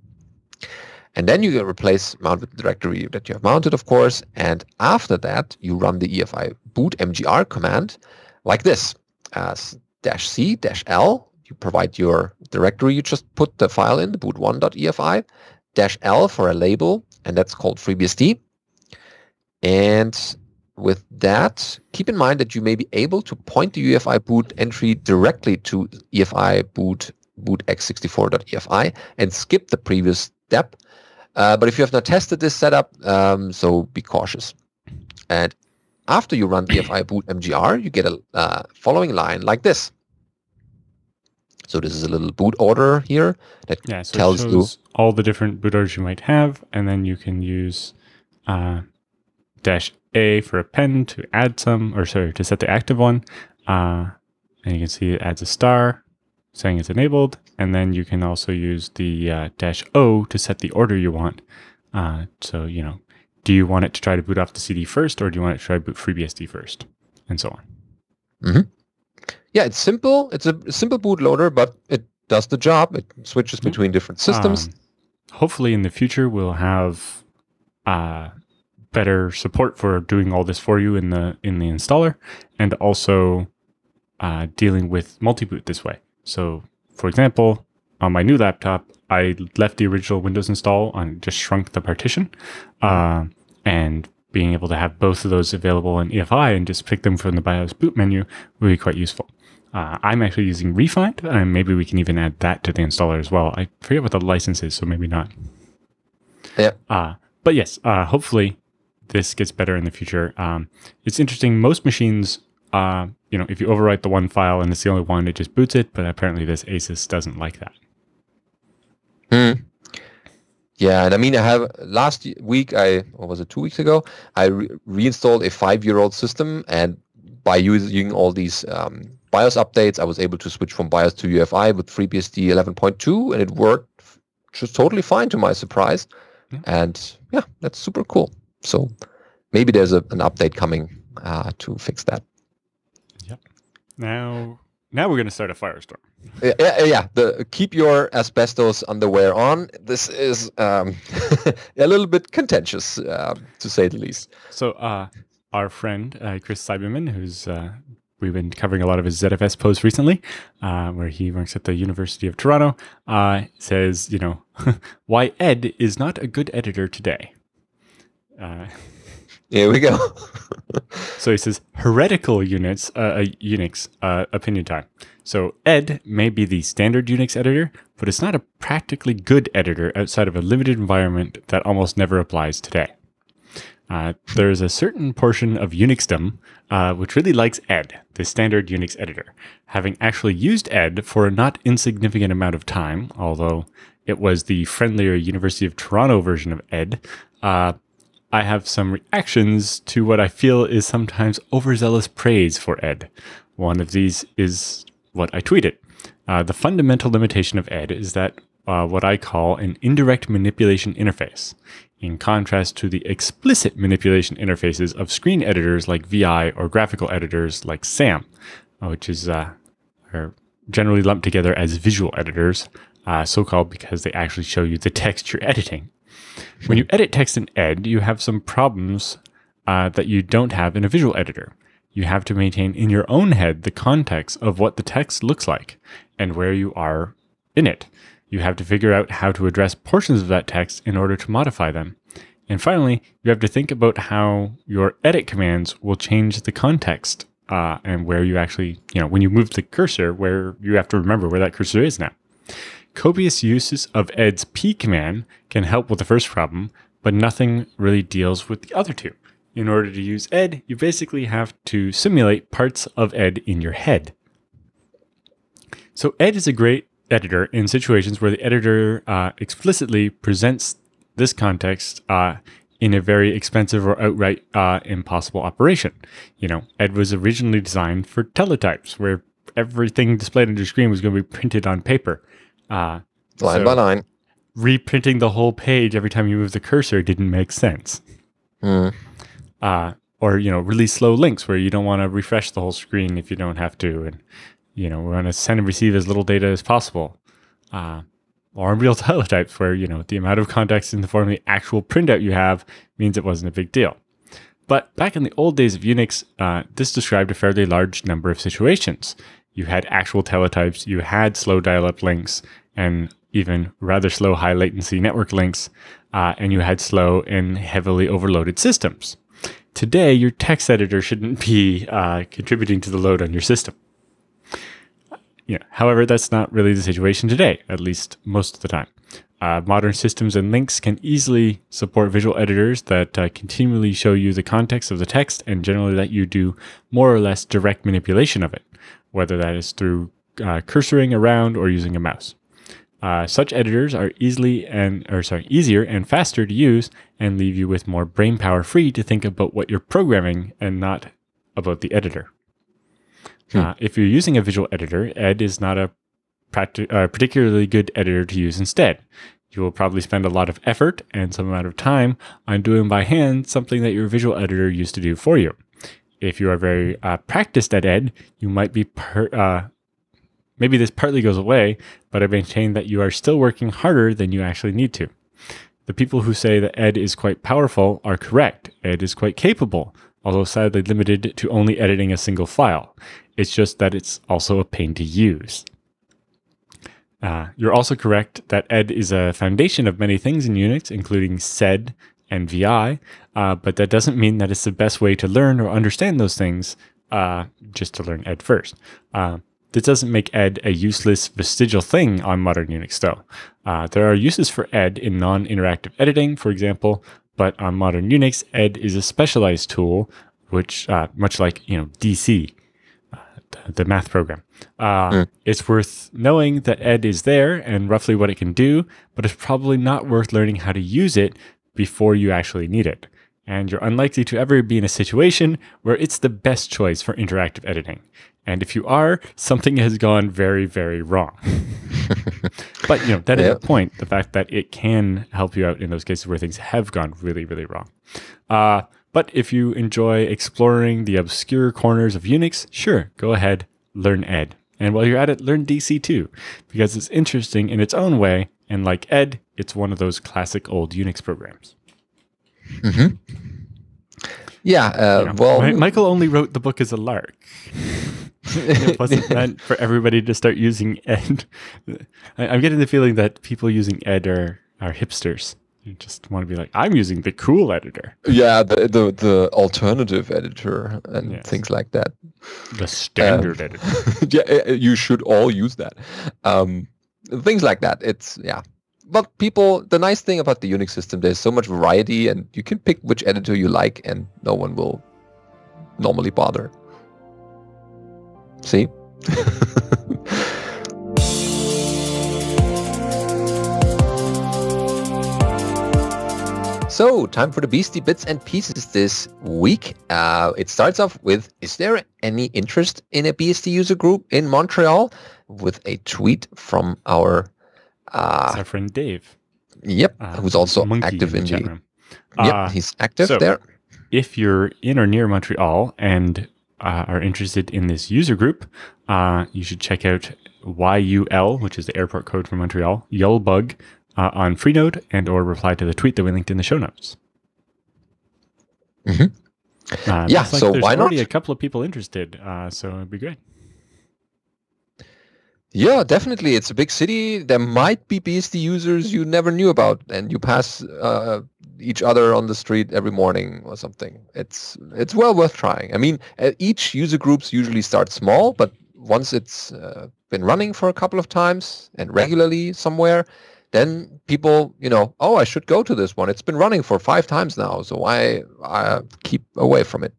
And then you replace mount with the directory that you have mounted, of course. And after that, you run the EFI boot mgr command like this. -c-l, you provide your directory you just put the file in, the boot1.efi, -l for a label, and that's called FreeBSD. And with that, keep in mind that you may be able to point the UEFI boot entry directly to EFI boot x64.efi and skip the previous step. But if you have not tested this setup, so be cautious. And after you run EFI boot mgr, you get a following line like this. So this is a little boot order here that so tells it you shows all the different boot orders you might have, and then you can use -A for append to add some, or sorry, to set the active one. And you can see it adds a star saying it's enabled. And then you can also use the -O to set the order you want. So, do you want it to try to boot off the CD first, or do you want it to try to boot FreeBSD first? And so on. Mm-hmm. Yeah, it's simple. It's a simple bootloader, but it does the job. It switches between different systems. Hopefully in the future, we'll have better support for doing all this for you in the installer, and also dealing with multi-boot this way. So, for example, on my new laptop, I left the original Windows install and just shrunk the partition, and being able to have both of those available in EFI and just pick them from the BIOS boot menu would be quite useful. I'm actually using Refind, and maybe we can even add that to the installer as well. I forget what the license is, so maybe not. Yeah. But yes, hopefully this gets better in the future. It's interesting. Most machines, if you overwrite the one file and it's the only one, it just boots it. But apparently this ASUS doesn't like that. Yeah, and I mean, I have last week, or was it 2 weeks ago, I reinstalled a 5-year-old system, and by using all these BIOS updates, I was able to switch from BIOS to UEFI with FreeBSD 11.2, and it worked just totally fine to my surprise. Yeah. And yeah, that's super cool. So maybe there's an update coming to fix that. Yep. Now we're going to start a firestorm. Yeah. Keep your asbestos underwear on. This is a little bit contentious, to say the least. So our friend, Chris Seiberman, who's we've been covering a lot of his ZFS posts recently, where he works at the University of Toronto, says, why Ed is not a good editor today. Here we go. So he says, heretical Unix opinion time. So Ed may be the standard Unix editor, but it's not a practically good editor outside of a limited environment that almost never applies today. There is a certain portion of Unixdom which really likes Ed, the standard Unix editor. Having actually used Ed for a not insignificant amount of time, although it was the friendlier University of Toronto version of Ed, I have some reactions to what I feel is sometimes overzealous praise for Ed. One of these is what I tweeted. The fundamental limitation of Ed is that what I call an indirect manipulation interface, in contrast to the explicit manipulation interfaces of screen editors like VI or graphical editors like SAM, which are generally lumped together as visual editors, so-called because they actually show you the text you're editing. When you edit text in Ed, you have some problems that you don't have in a visual editor. You have to maintain in your own head the context of what the text looks like and where you are in it. You have to figure out how to address portions of that text in order to modify them. And finally, you have to think about how your edit commands will change the context and where you actually, when you move the cursor, where you have to remember where that cursor is now. Copious uses of Ed's P command can help with the first problem, but nothing really deals with the other two. In order to use Ed, you basically have to simulate parts of Ed in your head. So Ed is a great editor in situations where the editor explicitly presents this context in a very expensive or outright impossible operation. Ed was originally designed for teletypes, where everything displayed on your screen was going to be printed on paper. Line by line. Reprinting the whole page every time you move the cursor didn't make sense. Or, really slow links where you don't want to refresh the whole screen if you don't have to. And, we want to send and receive as little data as possible. Or in real teletypes where, the amount of context in the form of the actual printout you have means it wasn't a big deal. But back in the old days of Unix, this described a fairly large number of situations. You had actual teletypes, you had slow dial-up links, and even rather slow high latency network links, and you had slow and heavily overloaded systems. Today, your text editor shouldn't be contributing to the load on your system. However, that's not really the situation today, at least most of the time. Modern systems and links can easily support visual editors that continually show you the context of the text and generally let you do more or less direct manipulation of it, whether that is through cursoring around or using a mouse. Such editors are easier and faster to use and leave you with more brain power free to think about what you're programming and not about the editor. If you're using a visual editor, Ed is not a particularly good editor to use instead. You will probably spend a lot of effort and some amount of time on doing by hand something that your visual editor used to do for you. If you are very practiced at Ed, you might be maybe this partly goes away, but I maintain that you are still working harder than you actually need to. The people who say that Ed is quite powerful are correct. Ed is quite capable, although sadly limited to only editing a single file. It's just that it's also a pain to use. You're also correct that Ed is a foundation of many things in Unix, including sed and vi, but that doesn't mean that it's the best way to learn or understand those things, just to learn Ed first. This doesn't make Ed a useless vestigial thing on modern Unix, though. There are uses for Ed in non-interactive editing, for example, but on modern Unix, Ed is a specialized tool, which, much like DC, the math program. It's worth knowing that Ed is there and roughly what it can do, but it's probably not worth learning how to use it before you actually need it. And you're unlikely to ever be in a situation where it's the best choice for interactive editing. And if you are, something has gone very, very wrong. But, that is the point, the fact that it can help you out in those cases where things have gone really, really wrong. But if you enjoy exploring the obscure corners of Unix, sure, go ahead, learn Ed. And while you're at it, learn DC too, because it's interesting in its own way. And like Ed, it's one of those classic old Unix programs. Mm-hmm. Yeah, Michael only wrote the book as a lark. It wasn't meant for everybody to start using Ed. I'm getting the feeling that people using Ed are hipsters. You just want to be like, I'm using the cool editor. Yeah, the alternative editor and things like that. The standard editor. Yeah, you should all use that. Things like that. But the nice thing about the Unix system, there's so much variety and you can pick which editor you like and no one will normally bother. See? So, time for the BSD bits and pieces this week. It starts off with, is there any interest in a BSD user group in Montreal? With a tweet from our friend Dave. Yep, who's also active in the chat room. Yep, he's active there. If you're in or near Montreal and are interested in this user group, you should check out YUL, which is the airport code for Montreal, YULBug, on Freenode, and or reply to the tweet that we linked in the show notes. Mm-hmm. So why not? There's already a couple of people interested, so it'd be great. Yeah, definitely. It's a big city. There might be BSD users you never knew about, and you pass each other on the street every morning or something. It's well worth trying. I mean, each user groups usually start small, but once it's been running for a couple of times and regularly somewhere, then people, I should go to this one. It's been running for 5 times now, so why keep away from it?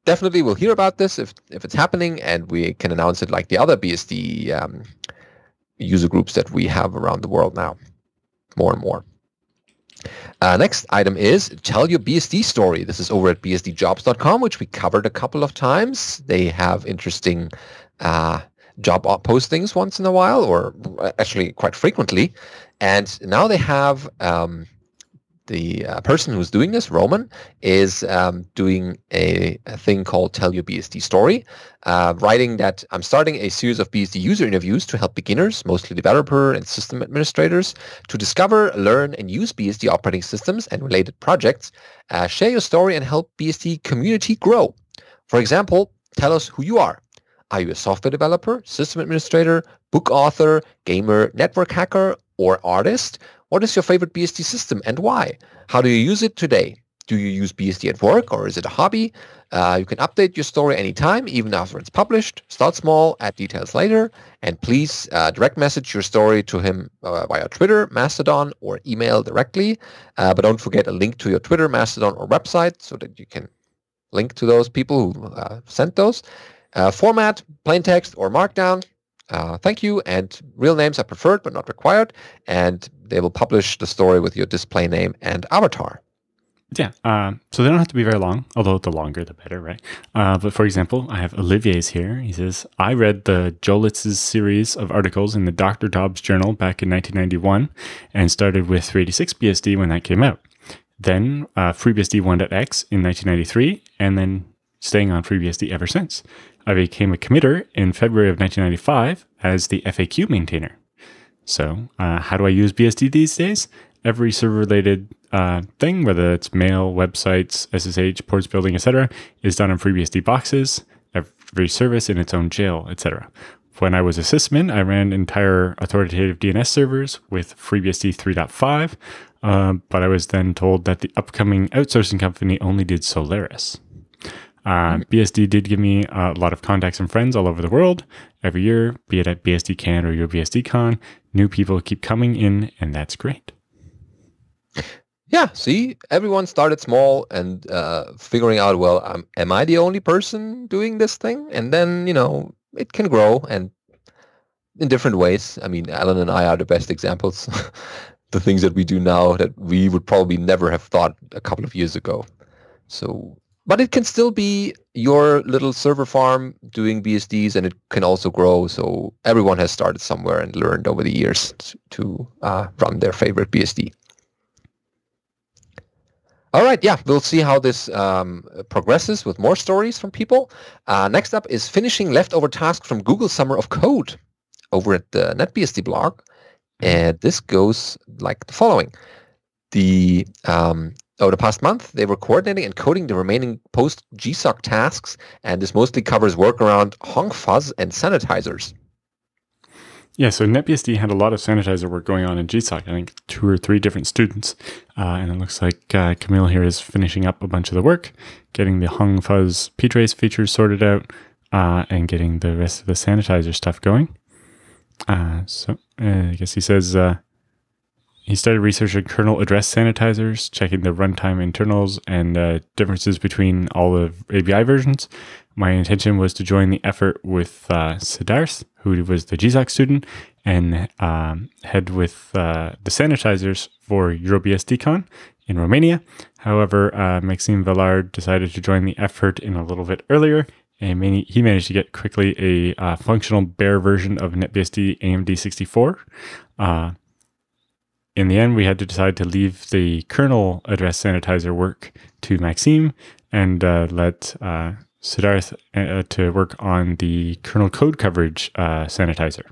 Definitely we'll hear about this if it's happening, and we can announce it like the other BSD user groups that we have around the world now, more and more. Next item is tell your BSD story. This is over at bsdjobs.com, which we covered a couple of times. They have interesting job postings once in a while, or actually quite frequently. And now they have the person who's doing this, Roman, is doing a thing called Tell Your BSD Story, writing that I'm starting a series of BSD user interviews to help beginners, mostly developer and system administrators, to discover, learn, and use BSD operating systems and related projects. Share your story and help BSD community grow. For example, tell us who you are. Are you a software developer, system administrator, book author, gamer, network hacker, or artist? What is your favorite BSD system and why? How do you use it today? Do you use BSD at work or is it a hobby? You can update your story anytime, even after it's published. Start small, add details later, and please direct message your story to him via Twitter, Mastodon, or email directly. But don't forget a link to your Twitter, Mastodon, or website so that you can link to those people who sent those. Format, plain text or markdown. Thank you, and real names are preferred but not required, and they will publish the story with your display name and avatar. Yeah, so they don't have to be very long, although the longer the better, right? But for example, I have Olivier's here. He says, I read the Jolitz's series of articles in the Dr. Dobbs Journal back in 1991 and started with 386BSD when that came out. Then FreeBSD 1.x in 1993, and then staying on FreeBSD ever since. I became a committer in February of 1995 as the FAQ maintainer. So how do I use BSD these days? Every server-related thing, whether it's mail, websites, SSH, ports building, etc., is done on FreeBSD boxes, every service in its own jail, etc. When I was a sysadmin, I ran entire authoritative DNS servers with FreeBSD 3.5, but I was then told that the upcoming outsourcing company only did Solaris. BSD did give me a lot of contacts and friends all over the world. Every year, be it at BSDCan or UBSDCon, new people keep coming in, and that's great. Yeah, see, everyone started small and figuring out, well, am I the only person doing this thing? And then, it can grow and in different ways. I mean, Alan and I are the best examples. The things that we do now that we would probably never have thought a couple of years ago. So, but it can still be your little server farm doing BSDs, and it can also grow. So everyone has started somewhere and learned over the years to run their favorite BSD. All right, yeah, we'll see how this progresses with more stories from people. Next up is finishing leftover tasks from Google Summer of Code over at the NetBSD blog. And this goes like the following. Over the past month, they were coordinating and coding the remaining post-GSOC tasks, and this mostly covers work around honk fuzz and sanitizers. Yeah, so NetBSD had a lot of sanitizer work going on in GSOC. I think 2 or 3 different students. And it looks like Camille here is finishing up a bunch of the work, getting the hung fuzz ptrace features sorted out, and getting the rest of the sanitizer stuff going. So I guess he says he started researching kernel address sanitizers, checking the runtime internals and differences between all the ABI versions. My intention was to join the effort with Siddharth, who was the GSOC student, and head with the sanitizers for EuroBSDCon in Romania. However, Maxime Villard decided to join the effort in a little bit earlier, and he managed to get quickly a functional bare version of NetBSD AMD64. In the end, we had to decide to leave the kernel address sanitizer work to Maxime and let Siddharth to work on the kernel code coverage sanitizer.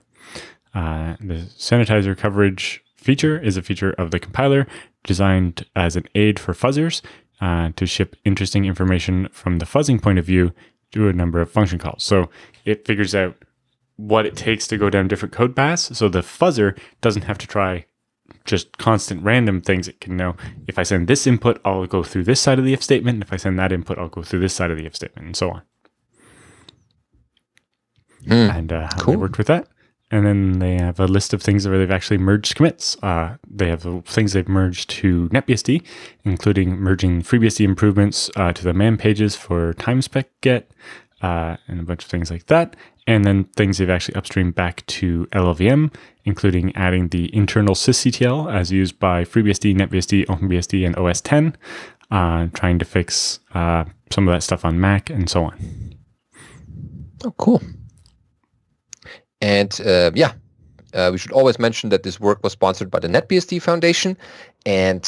The sanitizer coverage feature is a feature of the compiler designed as an aid for fuzzers to ship interesting information from the fuzzing point of view to a number of function calls. So it figures out what it takes to go down different code paths, so the fuzzer doesn't have to try just constant random things. It can know, if I send this input, I'll go through this side of the if statement. And if I send that input, I'll go through this side of the if statement, and so on. And how cool. they worked with that. And then they have a list of things where they've actually merged commits. They have the things they've merged to NetBSD, including merging FreeBSD improvements to the man pages for timespec get, and a bunch of things like that. And then things they've actually upstreamed back to LLVM, including adding the internal sysctl as used by FreeBSD, NetBSD, OpenBSD, and OS X, trying to fix some of that stuff on Mac and so on. Oh, cool. And we should always mention that this work was sponsored by the NetBSD Foundation. And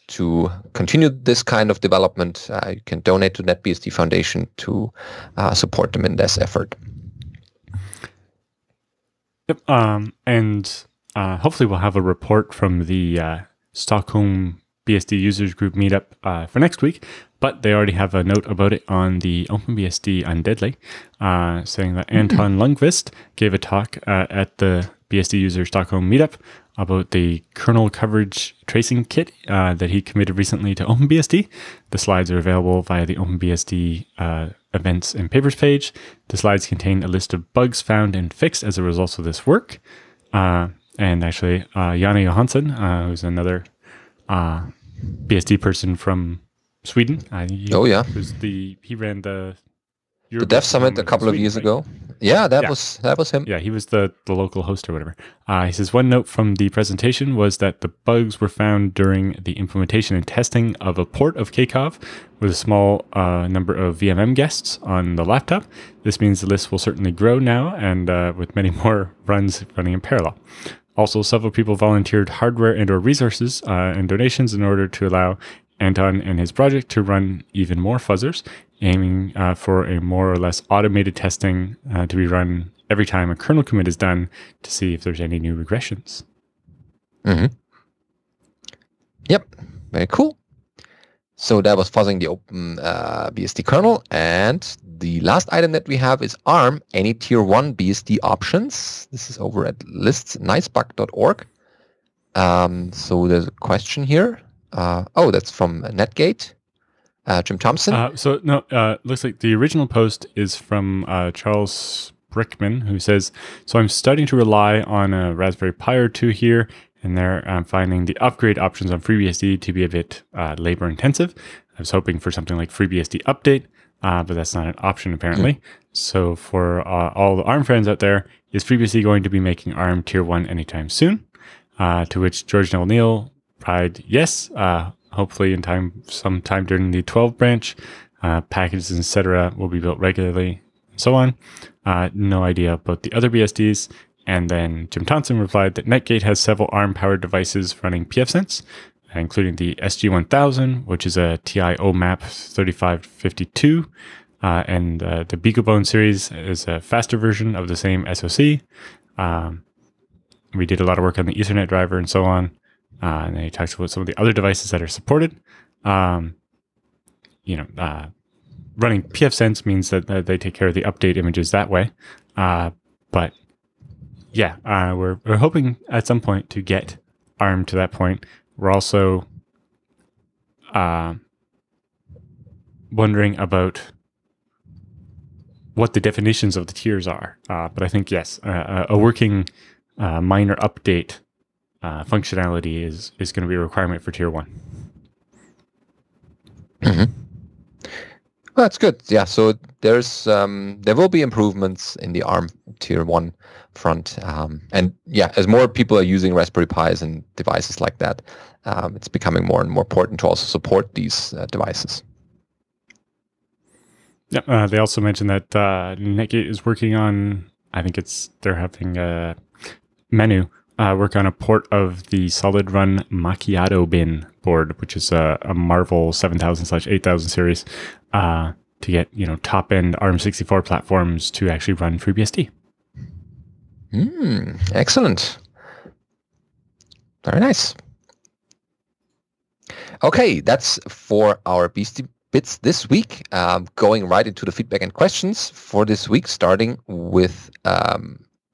to continue this kind of development, you can donate to NetBSD Foundation to support them in this effort. Yep. And hopefully we'll have a report from the Stockholm BSD users group meetup for next week. But they already have a note about it on the OpenBSD Undeadly, saying that Anton Lundqvist gave a talk at the BSD user Stockholm meetup about the kernel coverage tracing kit that he committed recently to OpenBSD. The slides are available via the OpenBSD events and papers page. The slides contain a list of bugs found and fixed as a result of this work. And actually, Janne Johansson, who's another BSD person from Sweden. Oh yeah, He ran the Dev Summit a couple of years ago. Yeah, that was him. Yeah, he was the local host or whatever. He says, one note from the presentation was that the bugs were found during the implementation and testing of a port of KCOV with a small number of VMM guests on the laptop. This means the list will certainly grow now and with many more runs running in parallel. Also, several people volunteered hardware and or resources and donations in order to allow Anton and his project to run even more fuzzers, aiming for a more or less automated testing to be run every time a kernel commit is done to see if there's any new regressions. Mm-hmm. Yep, very cool. So that was fuzzing the open BSD kernel. And the last item that we have is ARM, any tier 1 BSD options. This is over at lists.nicebug.org. So there's a question here. That's from Netgate. Jim Thompson. Looks like the original post is from Charles Brickman, who says, so I'm starting to rely on a Raspberry Pi or two here, and there I'm finding the upgrade options on FreeBSD to be a bit labor intensive. I was hoping for something like FreeBSD update, but that's not an option apparently. So for all the ARM fans out there, is FreeBSD going to be making ARM tier 1 anytime soon? To which George O'Neill replied, yes, hopefully in time, sometime during the 12 branch, packages, etc. will be built regularly, and so on. No idea about the other BSDs. And then Jim Thompson replied that Netgate has several ARM-powered devices running pfSense, including the SG1000, which is a TI OMAP 3552, and the BeagleBone series is a faster version of the same SoC. We did a lot of work on the Ethernet driver and so on. And then he talks about some of the other devices that are supported. Running pfSense means that they take care of the update images that way. But yeah, we're hoping at some point to get ARM to that point. We're also wondering about what the definitions of the tiers are. But I think, yes, a working minor update functionality is going to be a requirement for tier 1. Mm-hmm. Well, that's good. Yeah, so there's there will be improvements in the ARM tier 1 front, and yeah, as more people are using Raspberry Pis and devices like that, it's becoming more and more important to also support these devices. Yeah, they also mentioned that Netgate is working on, I think they're having a menu work on a port of the solid run Macchiato bin board, which is a Marvel 7000/8000 series, to get top end ARM64 platforms to actually run FreeBSD. Excellent. Very nice. Okay, that's for our BSD bits this week. Going right into the feedback and questions for this week, starting with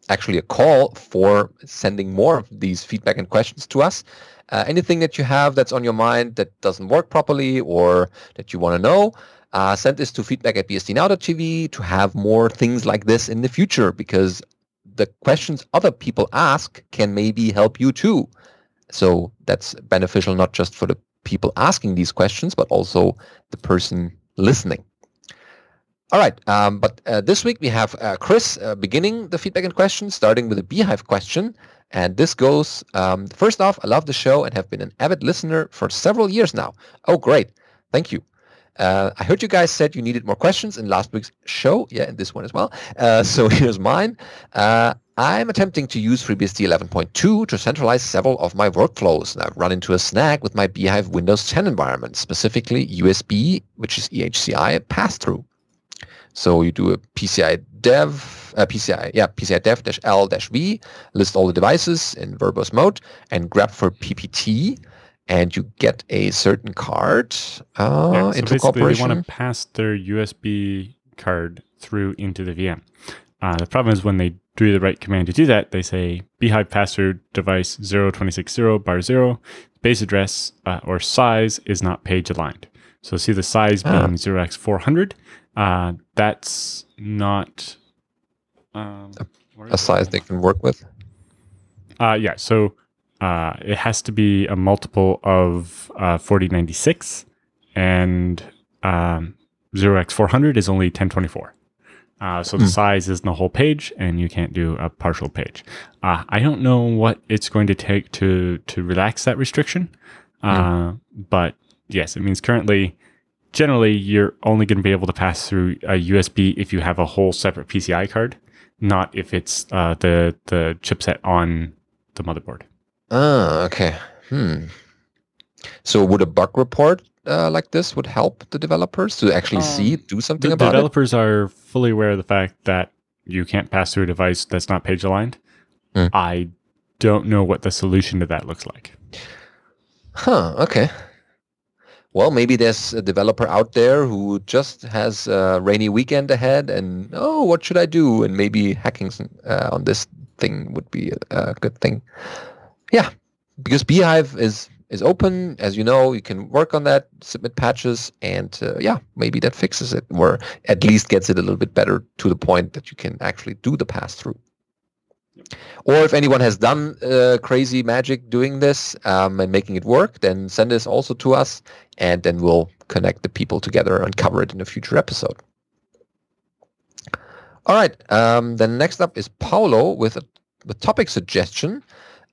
actually a call for sending more of these feedback and questions to us. Anything that you have that's on your mind that doesn't work properly or that you want to know, send this to feedback@bsdnow.tv to have more things like this in the future, because the questions other people ask can maybe help you too. So that's beneficial not just for the people asking these questions, but also the person listening. All right, but this week we have Chris beginning the feedback and questions, starting with a Beehive question. And this goes, first off, I love the show and have been an avid listener for several years now. Oh, great. Thank you. I heard you guys said you needed more questions in last week's show. Yeah, and this one as well. So here's mine. I'm attempting to use FreeBSD 11.2 to centralize several of my workflows. And I've run into a snag with my Beehive Windows 10 environment, specifically USB, which is EHCI pass-through. So you do a PCI dev -L-V, list all the devices in verbose mode, and grep for PPT, and you get a certain card into corporation. They want to pass their USB card through into the VM. The problem is when they do the right command to do that, they say Beehive pass-through device 0260/0, base address or size is not page aligned. So see the size being 0x400. That's not a size they can work with. So it has to be a multiple of 4096, and 0x400 is only 1024. So the size isn't a whole page, and you can't do a partial page. I don't know what it's going to take to relax that restriction, but yes, it means generally, you're only going to be able to pass through a USB if you have a whole separate PCI card, not if it's the chipset on the motherboard. Okay. So would a bug report like this would help the developers to actually do something about it? The developers are fully aware of the fact that you can't pass through a device that's not page aligned. I don't know what the solution to that looks like. Okay. Well, maybe there's a developer out there who just has a rainy weekend ahead and, what should I do? And maybe hacking on this thing would be a good thing. Yeah, because Beehive is open. As you know, you can work on that, submit patches, and maybe that fixes it, or at least gets it a little bit better to the point that you can actually do the pass-through. Or if anyone has done crazy magic doing this and making it work, then send this also to us, and then we'll connect the people together and cover it in a future episode. All right. Then next up is Paulo with a topic suggestion,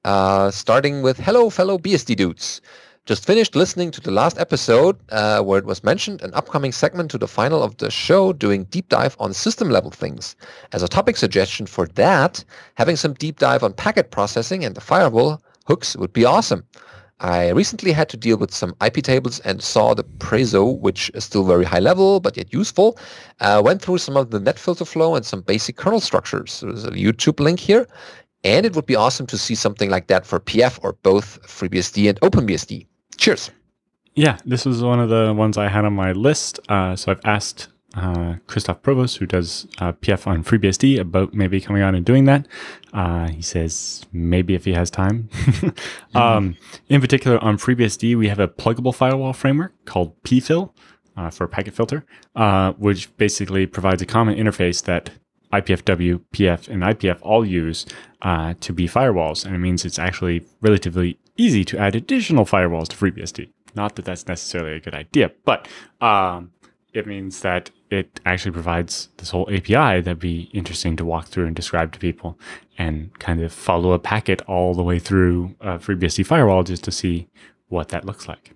starting with, hello, fellow BSD dudes. Just finished listening to the last episode where it was mentioned an upcoming segment to the final of the show doing deep dive on system level things. As a topic suggestion for that, having some deep dive on packet processing and the firewall hooks would be awesome. I recently had to deal with some IP tables and saw the Prezo, which is still very high level but yet useful. Went through some of the net filter flow and some basic kernel structures. There's a YouTube link here. And it would be awesome to see something like that for PF or both FreeBSD and OpenBSD. Cheers. Yeah, this was one of the ones I had on my list. So I've asked Christoph Provost, who does PF on FreeBSD, about maybe coming on and doing that. He says maybe if he has time. In particular, on FreeBSD, we have a pluggable firewall framework called pfill for packet filter, which basically provides a common interface that IPFW, PF, and IPF all use to be firewalls. And it means it's actually relatively easy to add additional firewalls to FreeBSD. Not that that's necessarily a good idea, but it means that it actually provides this whole API that'd be interesting to walk through and describe to people and kind of follow a packet all the way through a FreeBSD firewall just to see what that looks like.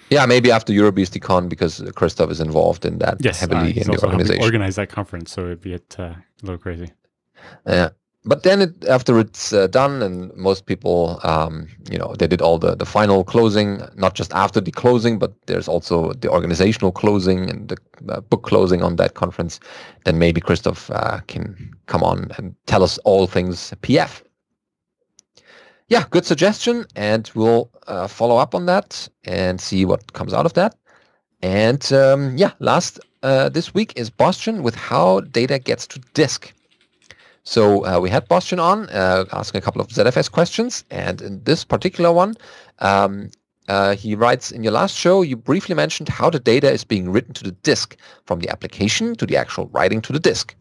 Yeah, maybe after EuroBSDCon, because Christoph is involved in that heavily in the organization. Organize that conference, so it'd be a little crazy. Yeah, but then after it's done, and most people, they did all the final closing, not just after the closing, but there's also the organizational closing and the book closing on that conference. Then maybe Christoph can come on and tell us all things PF. Yeah, good suggestion, and we'll follow up on that and see what comes out of that. And last this week is Bastian with how data gets to disk. So we had Bastian on asking a couple of ZFS questions, and in this particular one, he writes, in your last show, you briefly mentioned how the data is being written to the disk, from the application to the actual writing to the disk.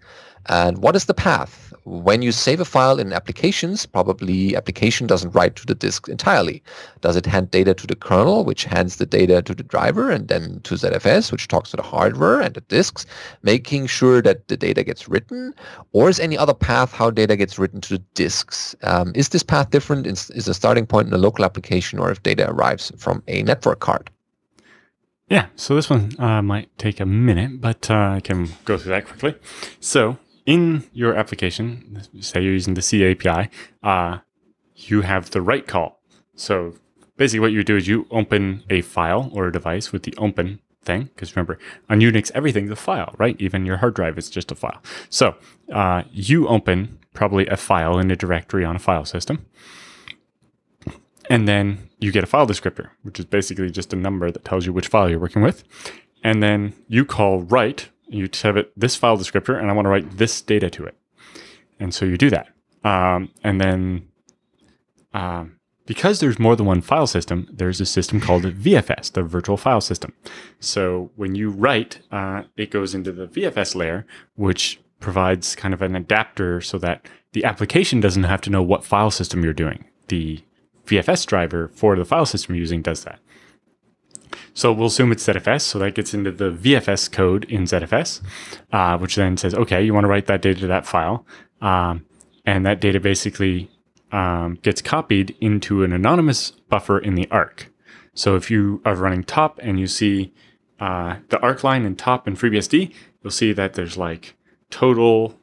And what is the path? When you save a file in applications, probably application doesn't write to the disk entirely. Does it hand data to the kernel, which hands the data to the driver, and then to ZFS, which talks to the hardware and the disks, making sure that the data gets written? Or is any other path how data gets written to the disks? Is this path different? Is the starting point in a local application, or if data arrives from a network card? Yeah, so this one might take a minute, but I can go through that quickly. So in your application, say you're using the C API, you have the write call. So basically what you do is you open a file or a device with the open thing, because remember, on Unix, everything's a file, right? Even your hard drive is just a file. So you open probably a file in a directory on a file system, and then you get a file descriptor, which is basically just a number that tells you which file you're working with. And then you call write, you have it this file descriptor, and I want to write this data to it. And so you do that. And then because there's more than one file system, there's a system called VFS, the virtual file system. So when you write, it goes into the VFS layer, which provides kind of an adapter so that the application doesn't have to know what file system you're doing. The VFS driver for the file system you're using does that. So we'll assume it's ZFS, so that gets into the VFS code in ZFS, which then says, okay, you want to write that data to that file, and that data basically gets copied into an anonymous buffer in the ARC. So if you are running top and you see the ARC line in top in FreeBSD, you'll see that there's like total,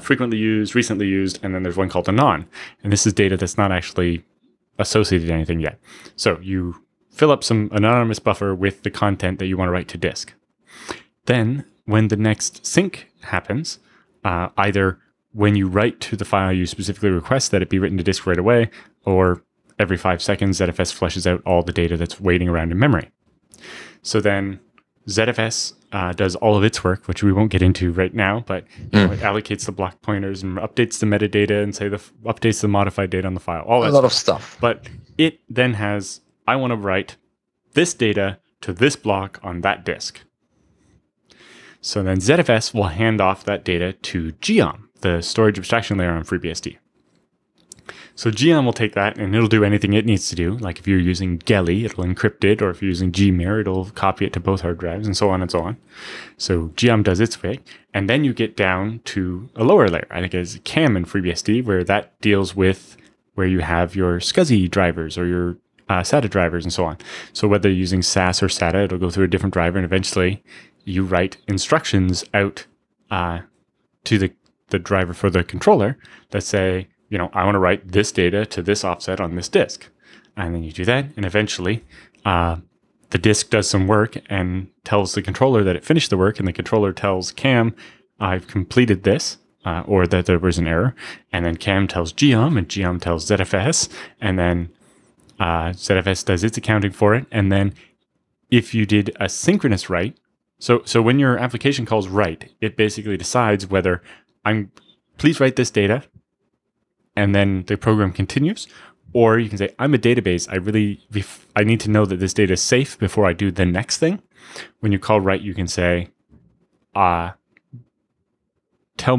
frequently used, recently used, and then there's one called anon. And this is data that's not actually associated to anything yet. So you fill up some anonymous buffer with the content that you want to write to disk. Then when the next sync happens, either when you write to the file you specifically request that it be written to disk right away, or every 5 seconds, ZFS flushes out all the data that's waiting around in memory. So then ZFS does all of its work, which we won't get into right now, but it allocates the block pointers and updates the metadata and updates the modified data on the file. All that a lot of stuff. But it then has, I want to write this data to this block on that disk. So then ZFS will hand off that data to Geom, the storage abstraction layer on FreeBSD. So Geom will take that and it'll do anything it needs to do. Like if you're using Geli, it'll encrypt it, or if you're using Gmir, it'll copy it to both hard drives, and so on and so on. So Geom does its way. And then you get down to a lower layer. I think it's CAM in FreeBSD, where that deals with where you have your SCSI drivers or your SATA drivers and so on. So whether you're using SAS or SATA, it'll go through a different driver, and eventually you write instructions out to the driver for the controller that say, you know, I want to write this data to this offset on this disk. And then you do that, and eventually the disk does some work and tells the controller that it finished the work, and the controller tells CAM, I've completed this, or that there was an error. And then CAM tells Geom, and Geom tells ZFS, and then ZFS does its accounting for it. And then if you did a synchronous write, so when your application calls write, it basically decides whether please write this data, and then the program continues, or you can say, I'm a database. I need to know that this data is safe before I do the next thing. When you call write, you can say, tell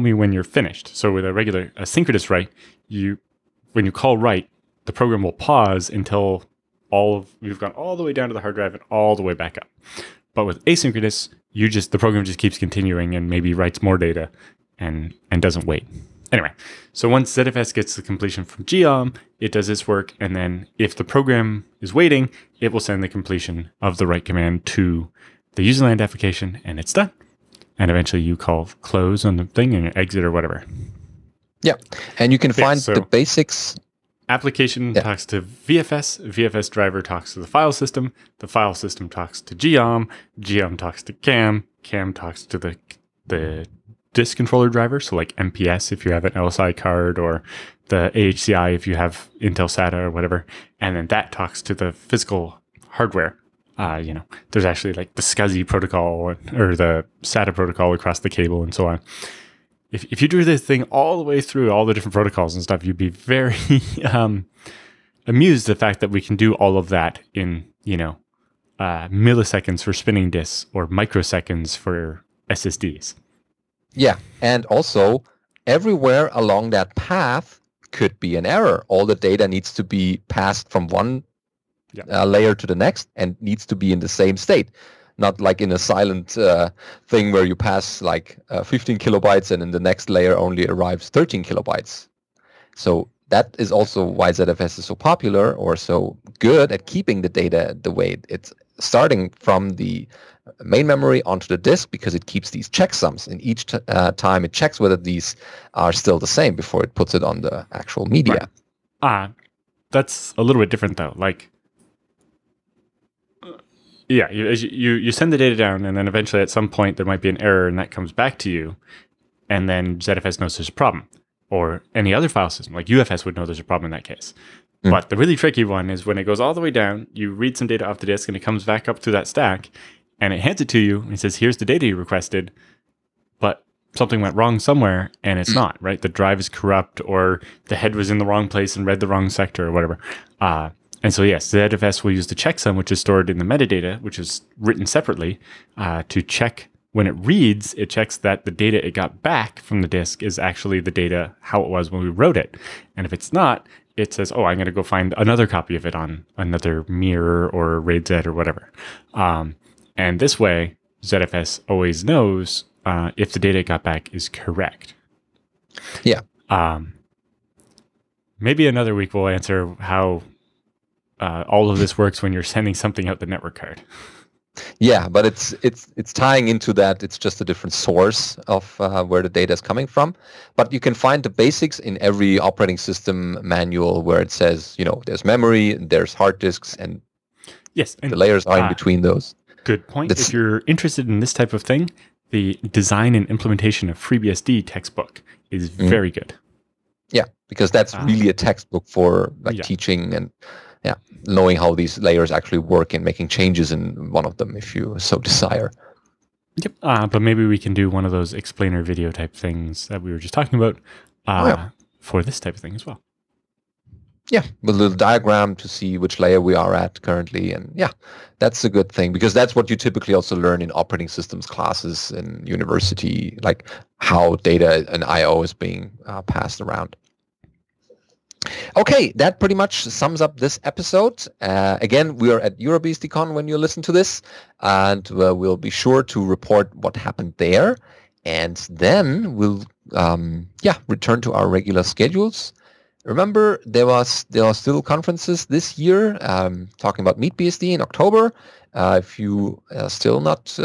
me when you're finished. So with a synchronous write, when you call write, the program will pause until you've gone all the way down to the hard drive and all the way back up. But with asynchronous, the program just keeps continuing and maybe writes more data and doesn't wait. Anyway, so once ZFS gets the completion from Geom, it does its work, and then if the program is waiting, it will send the completion of the write command to the userland application, and it's done. And eventually you call close on the thing and exit or whatever. Yeah, and you can find the basics. Application talks to VFS, VFS driver talks to the file system talks to Geom, Geom talks to CAM, CAM talks to the disk controller driver, so like MPS if you have an LSI card, or the AHCI if you have Intel SATA or whatever, and then that talks to the physical hardware. There's actually like the SCSI protocol or the SATA protocol across the cable and so on. If you drew this thing all the way through all the different protocols and stuff, you'd be very amused at the fact that we can do all of that in milliseconds for spinning disks or microseconds for SSDs. Yeah, and also everywhere along that path could be an error. All the data needs to be passed from one layer to the next and needs to be in the same state. Not like in a silent thing where you pass like 15 kilobytes and in the next layer only arrives 13 kilobytes. So that is also why ZFS is so popular or so good at keeping the data the way it's starting from the main memory onto the disk, because it keeps these checksums, and each time it checks whether these are still the same before it puts it on the actual media. Right. That's a little bit different though. Like, you send the data down, and then eventually at some point there might be an error, and that comes back to you, and then ZFS knows there's a problem, or any other file system like UFS would know there's a problem in that case. But the really tricky one is when it goes all the way down, you read some data off the disk, and it comes back up through that stack, and it hands it to you, and it says, here's the data you requested, but something went wrong somewhere, and it's not, right? The drive is corrupt, or the head was in the wrong place and read the wrong sector or whatever. And so, yes, ZFS will use the checksum, which is stored in the metadata, which is written separately, to check when it reads, it checks that the data it got back from the disk is actually the data how it was when we wrote it. And if it's not, it says, oh, I'm going to go find another copy of it on another mirror or RAID Z or whatever. And this way, ZFS always knows if the data it got back is correct. Yeah. Maybe another week we'll answer how all of this works when you're sending something out the network card. Yeah, but it's tying into that. It's just a different source of where the data is coming from. But you can find the basics in every operating system manual where it says, there's memory, there's hard disks, and yes, and the layers are in between those. Good point. If you're interested in this type of thing, the design and implementation of FreeBSD textbook is very good. Yeah, because that's really a textbook for teaching and knowing how these layers actually work and making changes in one of them if you so desire. Yep. But maybe we can do one of those explainer video type things that we were just talking about for this type of thing as well. Yeah, with a little diagram to see which layer we are at currently. And yeah, that's a good thing because that's what you typically also learn in operating systems classes in university, like how data and I/O is being passed around. Okay, that pretty much sums up this episode. Again, we are at EuroBSDCon when you listen to this, and we'll be sure to report what happened there. And then we'll return to our regular schedules. Remember, there are still conferences this year, talking about MeetBSD in October. If you are still not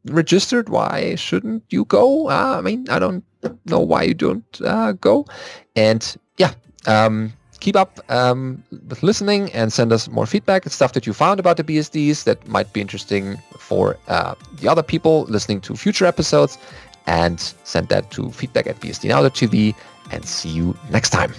registered, why shouldn't you go? I don't know why you don't go. And keep up with listening and send us more feedback and stuff that you found about the BSDs that might be interesting for the other people listening to future episodes, and send that to feedback@bsdnow.tv, and see you next time.